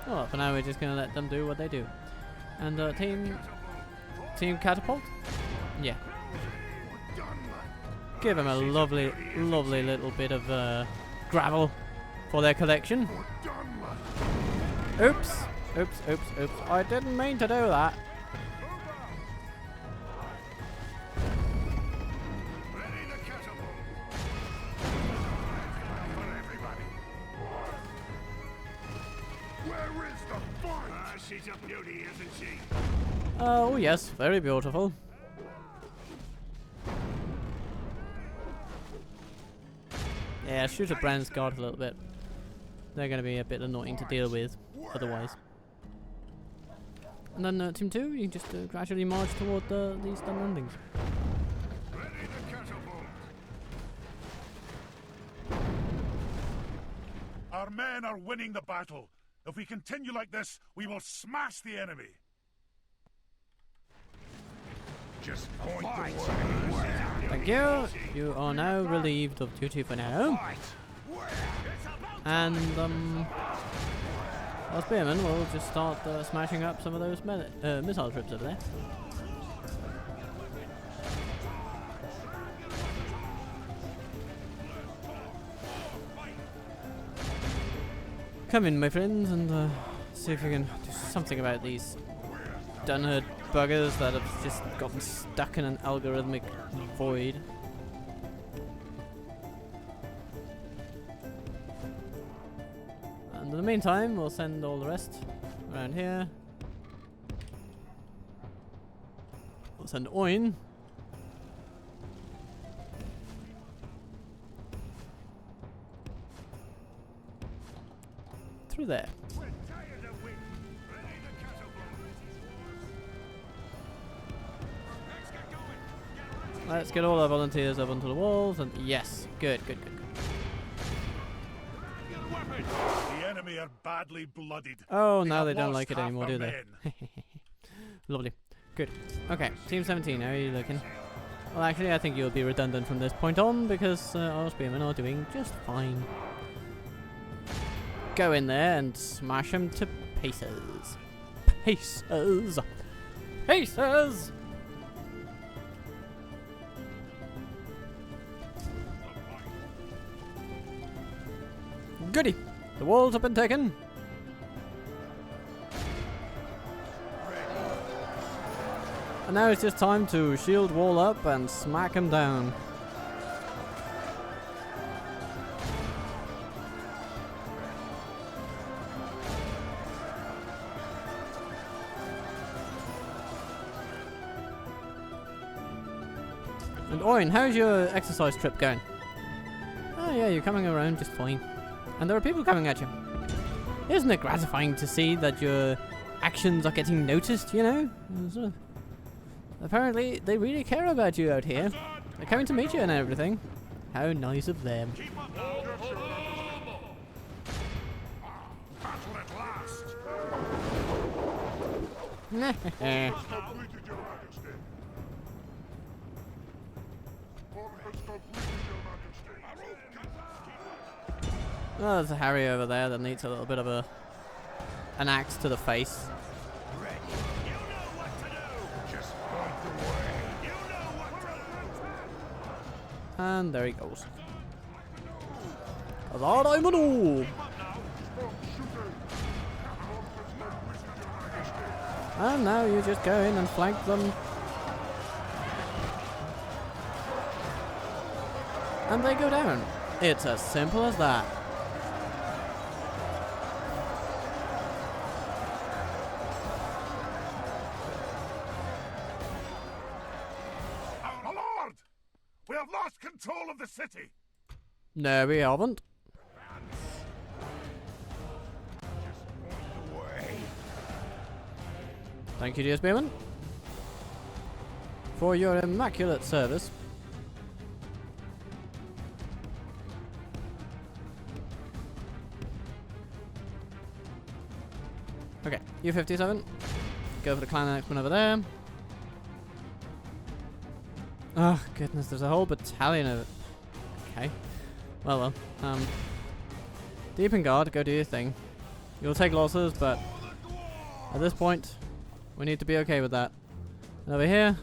Well, for now we're just gonna let them do what they do. And team catapult? Yeah. Give them a lovely, lovely little bit of gravel for their collection. Oops. Oops, oops, oops. I didn't mean to do that. Where is the fight? She's a beauty, isn't she? Oh yes, very beautiful. Yeah, shoot at Brand's guard a little bit. They're going to be a bit annoying to deal with, otherwise. And then Team 2, you can just gradually march toward these stun landings. Our men are winning the battle. If we continue like this, we will smash the enemy. Just point the way. Thank you. You are now relieved of duty for now. And our spearmen will just start smashing up some of those missile trips over there. Come in, my friends, and see if we can do something about these dunherd buggers that have just gotten stuck in an algorithmic void. And in the meantime, we'll send all the rest around here. We'll send Oin. through there. Let's get all our volunteers up onto the walls, and yes, good. The enemy are badly blooded. Oh, now have they don't lost like it half anymore, their do they? men. Lovely. Good. Okay, Team 17, how are you looking? Well, actually, I think you'll be redundant from this point on, because our spearmen are doing just fine. Go in there and smash them to pieces. Pieces! Pieces! Goody! The walls have been taken. And now it's just time to shield wall up and smack him down. And Oin, how's your exercise trip going? Oh yeah, you're coming around just fine. And there are people coming at you. Isn't it gratifying to see that your actions are getting noticed, you know? Apparently, they really care about you out here. They're coming to meet you and everything. How nice of them. Battle at last! Completed, Your Majesty. All has completed, Your Majesty. Oh, there's a Harry over there that needs a little bit of an axe to the face. And there he goes. Kazad-Dûm! And now you just go in and flank them. And they go down. It's as simple as that. Our lord! We have lost control of the city. No, we haven't. Thank you, dear Spearman, for your immaculate service. Okay, U-57. Go for the clan axeman over there. Oh, goodness, there's a whole battalion of it. Okay. Well. Deep in guard, go do your thing. You'll take losses, but at this point, we need to be okay with that. And over here.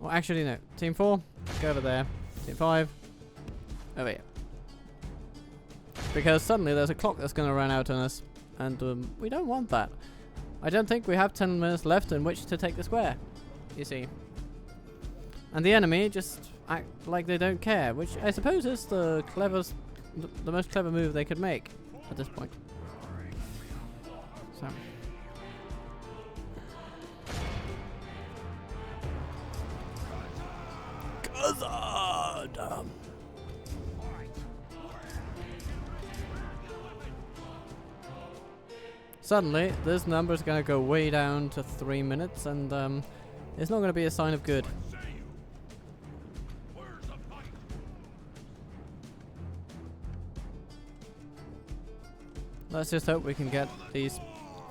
Well, actually, no. Team 4, go over there. Team 5, over here. Because suddenly there's a clock that's going to run out on us. And we don't want that. I don't think we have 10 minutes left in which to take the square. You see. And the enemy just act like they don't care, which I suppose is the most clever move they could make at this point. So. Kazad-Dûm. Suddenly, this number is going to go way down to 3 minutes, and it's not going to be a sign of good. Let's just hope we can get these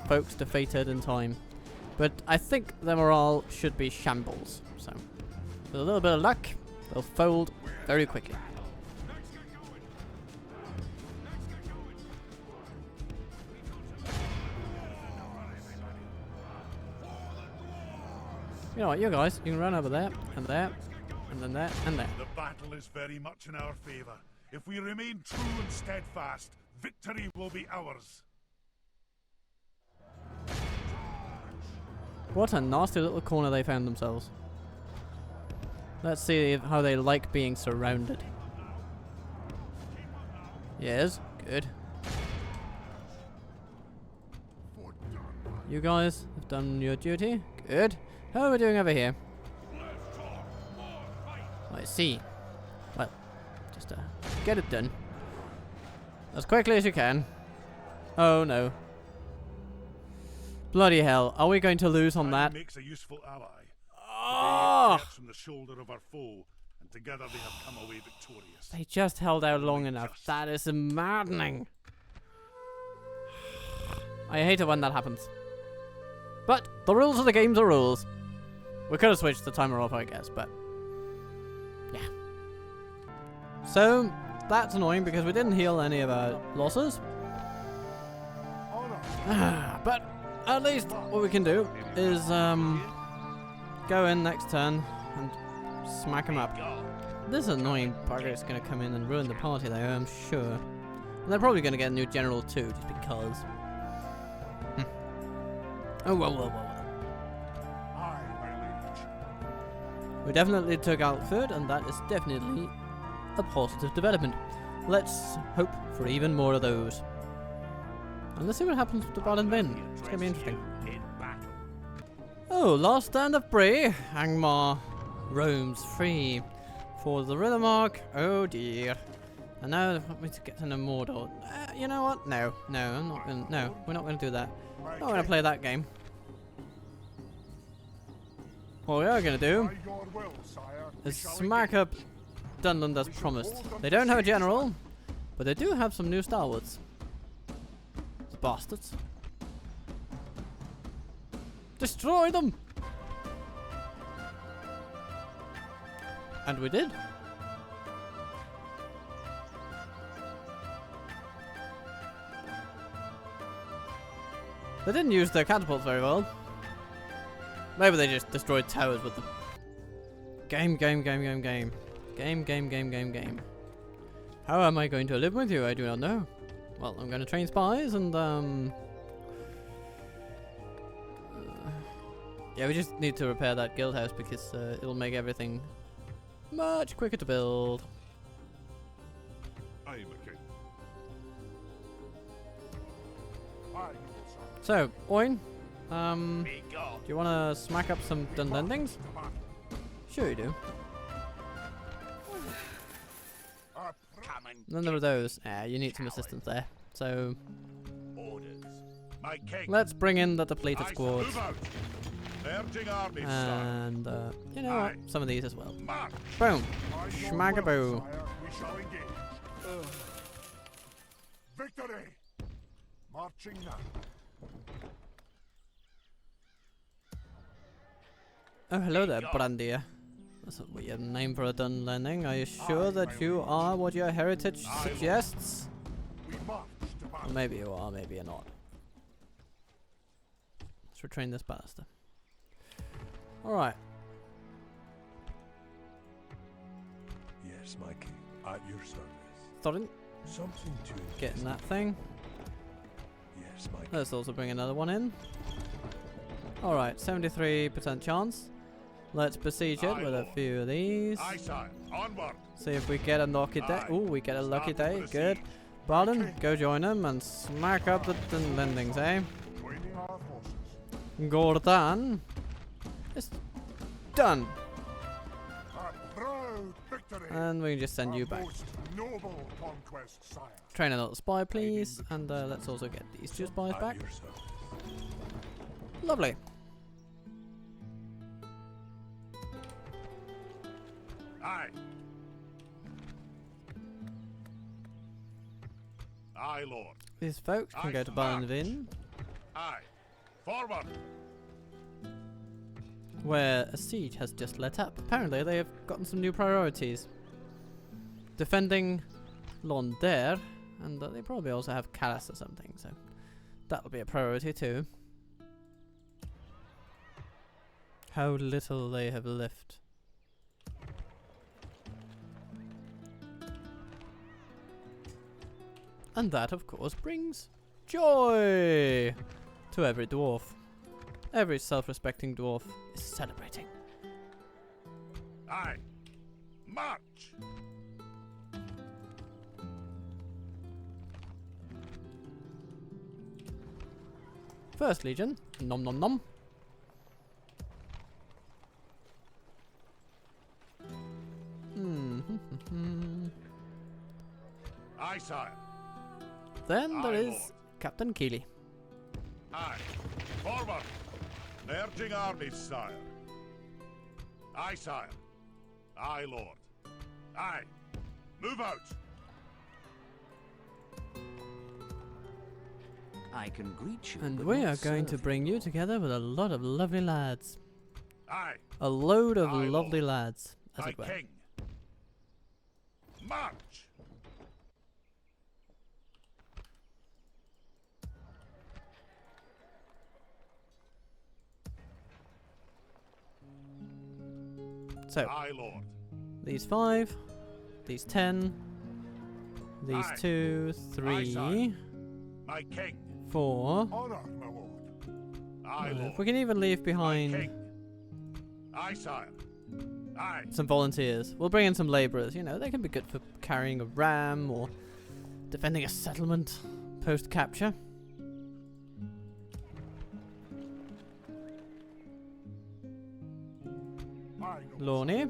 folks defeated in time. But I think the morale should be shambles. So, with a little bit of luck, they'll fold very quickly. You know what, you guys, you can run over there, and there, and then there, and there. The battle is very much in our favor. If we remain true and steadfast, victory will be ours. What a nasty little corner they found themselves. Let's see how they like being surrounded. Yes, good. You guys have done your duty. Good. How are we doing over here? I see. Well, just get it done. As quickly as you can. Oh no. Bloody hell. Are we going to lose on that? Makes a useful ally. Oh! From the shoulder of our foe, and together they have come away victorious. They just held out long enough. That is maddening. I hate it when that happens. But the rules of the game's are rules. We could have switched the timer off, I guess, but yeah. So that's annoying because we didn't heal any of our losses. But at least what we can do is go in next turn and smack him up. This annoying bugger is going to come in and ruin the party though, I'm sure. And they're probably going to get a new general too, just because. Oh, well. Aye, my liege. We definitely took out food, and that is definitely a positive development. Let's hope for even more of those. And let's see what happens with the Balin Vin. It's going to be interesting. Oh, last stand of Bray. Angmar roams free for the river mark. Oh dear. And now they want me to get to the Mordor. You know what? No, I'm not gonna. No, we're not going to do that. I'm not going to play that game. What we are going to do is smack up Dunland as promised. They don't have a general, but they do have some new stalwarts. The bastards. Destroy them! And we did. They didn't use their catapults very well. Maybe they just destroyed towers with them. Game. How am I going to live with you? I do not know. Well, I'm going to train spies and yeah, we just need to repair that guild house because it'll make everything much quicker to build. I am a king. So, Oin, do you want to smack up some Dunlendings? Sure you do. None of those. You need some assistance there. So, My king. let's bring in the depleted squads. And, you know what? Some of these as well. Boom. Schmagaboo. We shall engage. Victory! Marching now. Oh, hello there, Brandir. That's a weird name for a Dunlending. Are you sure that you are what your heritage suggests? We march to battle. Or maybe you are, maybe you're not. Let's retrain this ballista. Alright. Yes, my king, at your service. Starting Something to getting that thing. Yes, my king. Let's also bring another one in. Alright, 73% chance. Let's besiege it with a few of these. See if we get a lucky day. Ooh, we get a lucky day. Good. Balin, go join them and smack up the Dunlendings, eh? Joining our forces. Gordon. It's done. A proud victory. And we can just send you A back. most noble conquest, sire. Train another spy, please. And let's also get these two spies At back. your service. Lovely. Aye. Aye, Lord. These folks can go to Balin Vin, Aye. Forward. where a siege has just let up. Apparently they have gotten some new priorities. Defending Londere, and they probably also have Calais or something, so that'll be a priority too. How little they have left. And that, of course, brings joy to every dwarf. Every self-respecting dwarf is celebrating. Aye. March. First Legion, nom nom nom. Aye, sire. Then there Aye, is Lord. Captain Keeley. Aye. Forward. Merging armies, sire. Aye, sire. Aye, Lord. Aye. Move out. I can greet you. And but we not are going to serve you. bring you together with a lot of lovely lads. Aye. A load of Aye, lovely Lord. lads, as Aye, it were. king. March. So, Aye, Lord. these 5, these 10, these Aye. 2, 3, sire. My king. 4. Honor, my lord. Aye, Lord. We can even leave My behind king. Aye, sire. Aye. some volunteers. We'll bring in some labourers. You know, they can be good for carrying a ram or defending a settlement post-capture. Aye, noble Lorne, sire.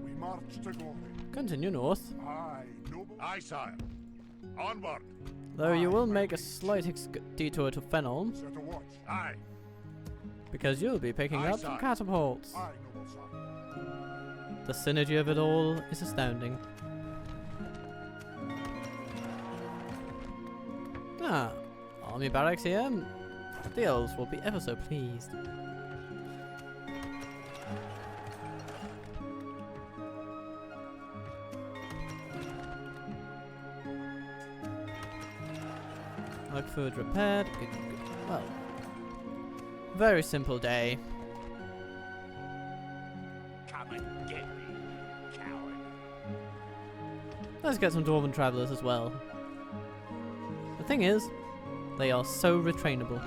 We march to glory. continue north. Aye, noble. Aye, sire. Onward. Though you Aye, will my make a liege. slight detour to Fennel, Set a watch. Aye. because you'll be picking Aye, up some sire. catapults. Aye, noble sire. The synergy of it all is astounding. Ah, army barracks here. The elves will be ever so pleased. Like food repaired. Good, good, good. Well, very simple day. Come and get me, coward. Let's get some dwarven travelers as well. The thing is, they are so retrainable.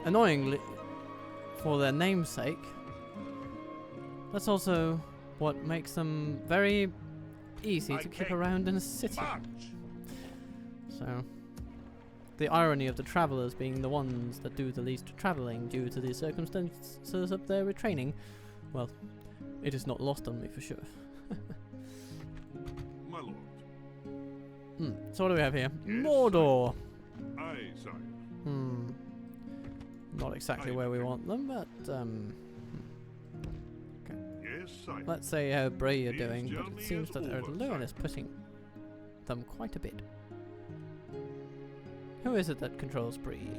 Annoyingly, for their namesake, that's also what makes them very easy to keep Okay. around in a city. March. So, the irony of the travelers being the ones that do the least traveling due to the circumstances of their retraining, well, it is not lost on me for sure. My lord. So what do we have here? Yes, Mordor! Aye, sire. Not exactly Aye, where we okay. want them, but Yes, sire. let's see how Bray are This doing, but journey it seems is that over, Erdogan sire. is pushing them quite a bit. Who is it that controls Bree?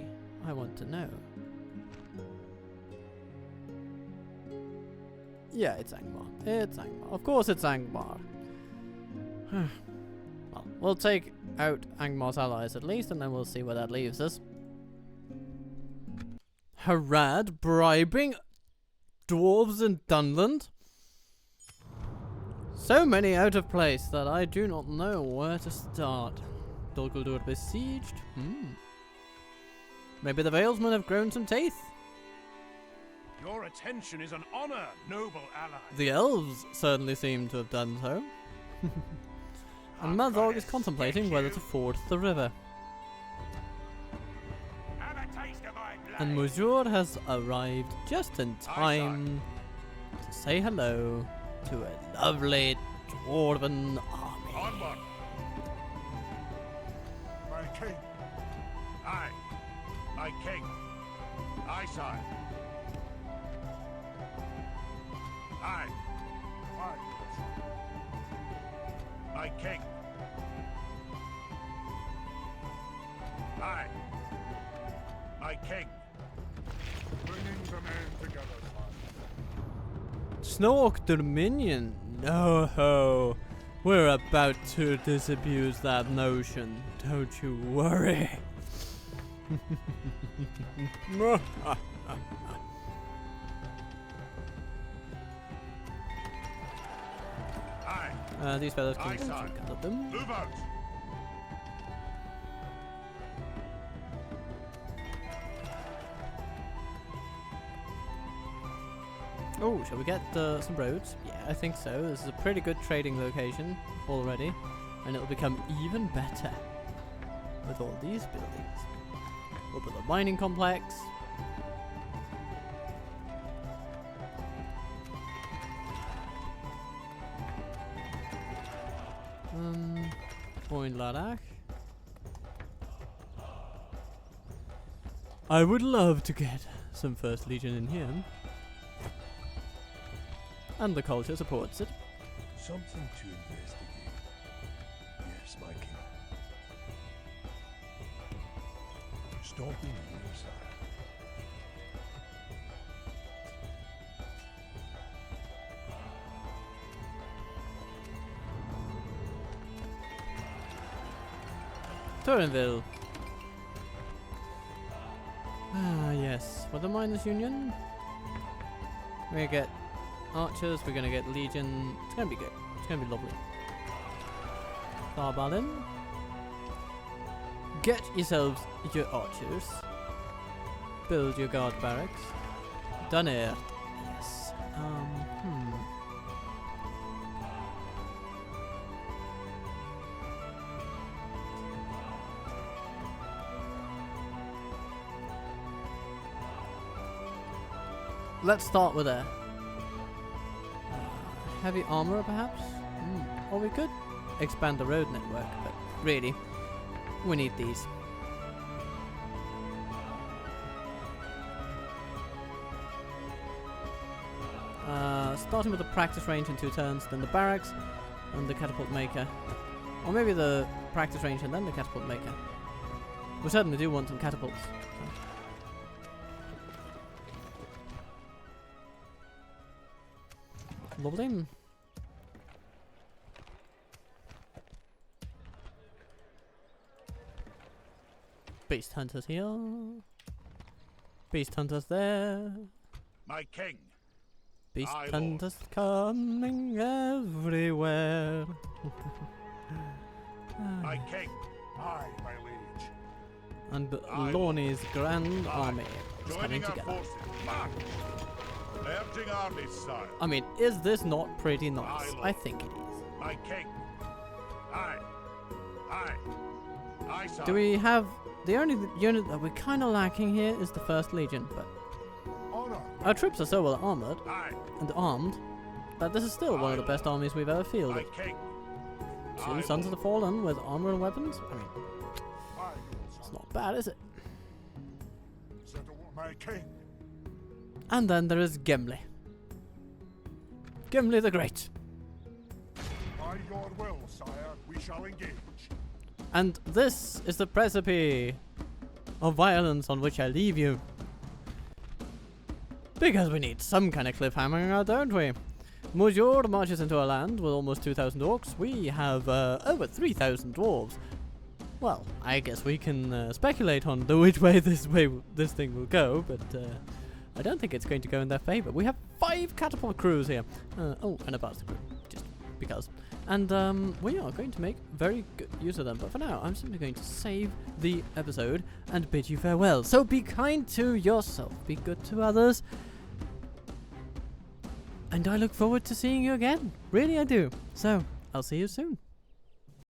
I want to know. Yeah, it's Angmar. It's Angmar. Of course it's Angmar. Well, we'll take out Angmar's allies at least, and then we'll see where that leaves us. Harad bribing dwarves in Dunland? So many out of place that I do not know where to start. Dol Guldur besieged? Maybe the Valesmen have grown some teeth? Your attention is an honor, noble ally. The elves certainly seem to have done so. And Madog is contemplating whether to ford the river. Have a taste of my blood. And Mujur has arrived just in time to say hello to a lovely dwarven army. Onward. My king. Aye. My king. Aye, sire. Aye. Aye, noble sire. My king. Aye. My king. Bringing the men together, sire. Snork Dominion? No ho. We're about to disabuse that notion. Don't you worry. Aye. These fellows Aye, can sire. gather them. Move out. Oh, shall we get some roads? Yeah, I think so. This is a pretty good trading location already, and it'll become even better with all these buildings. We'll build a mining complex. Oinihilator. I would love to get some First Legion in here. And the culture supports it. Something to investigate. Yes, my king. Stomping on your side. Turinville. Ah, yes. For the Miners Union, we're gonna get archers, we're gonna get legion. It's gonna be good. It's gonna be lovely. Balin. Get yourselves your archers. Build your guard barracks. Done it. Yes. Let's start with a heavy armor, perhaps? Or we could expand the road network, but really, we need these. Starting with the practice range in 2 turns, then the barracks, and the catapult maker. Or maybe the practice range and then the catapult maker. We certainly do want some catapults. Lovely. Beast hunters here. Beast hunters there. My king. Beast Aye, hunters coming everywhere. My king. Aye, my liege. And Aye, Lorne's grand Aye. army is coming Joining our together. forces. March. Merging armies, sire. I mean, is this not pretty nice? Aye, Lord. I think it is. My king. Aye. Aye. Aye, sire. Do we have... The only unit that we're kind of lacking here is the First Legion, but Honor. our troops are so well armored Aye. and armed that this is still one of the best armies we've ever My fielded. king. 2 Aye, Sons of the Fallen with armor and weapons? I mean, Aye, it's not bad, is it? settle my king. And then there is Gimli. Gimli the Great. By your will, sire, we shall engage. And this is the precipice of violence on which I leave you. Because we need some kind of cliffhanger, don't we? Mujur marches into our land with almost 2,000 orcs. We have over 3,000 dwarves. Well, I guess we can speculate on which way this thing will go, but I don't think it's going to go in their favour. We have 5 catapult crews here. Oh, and a bastard crew, just because. And we are going to make very good use of them. But for now, I'm simply going to save the episode and bid you farewell. So be kind to yourself, be good to others. And I look forward to seeing you again. Really, I do. So, I'll see you soon.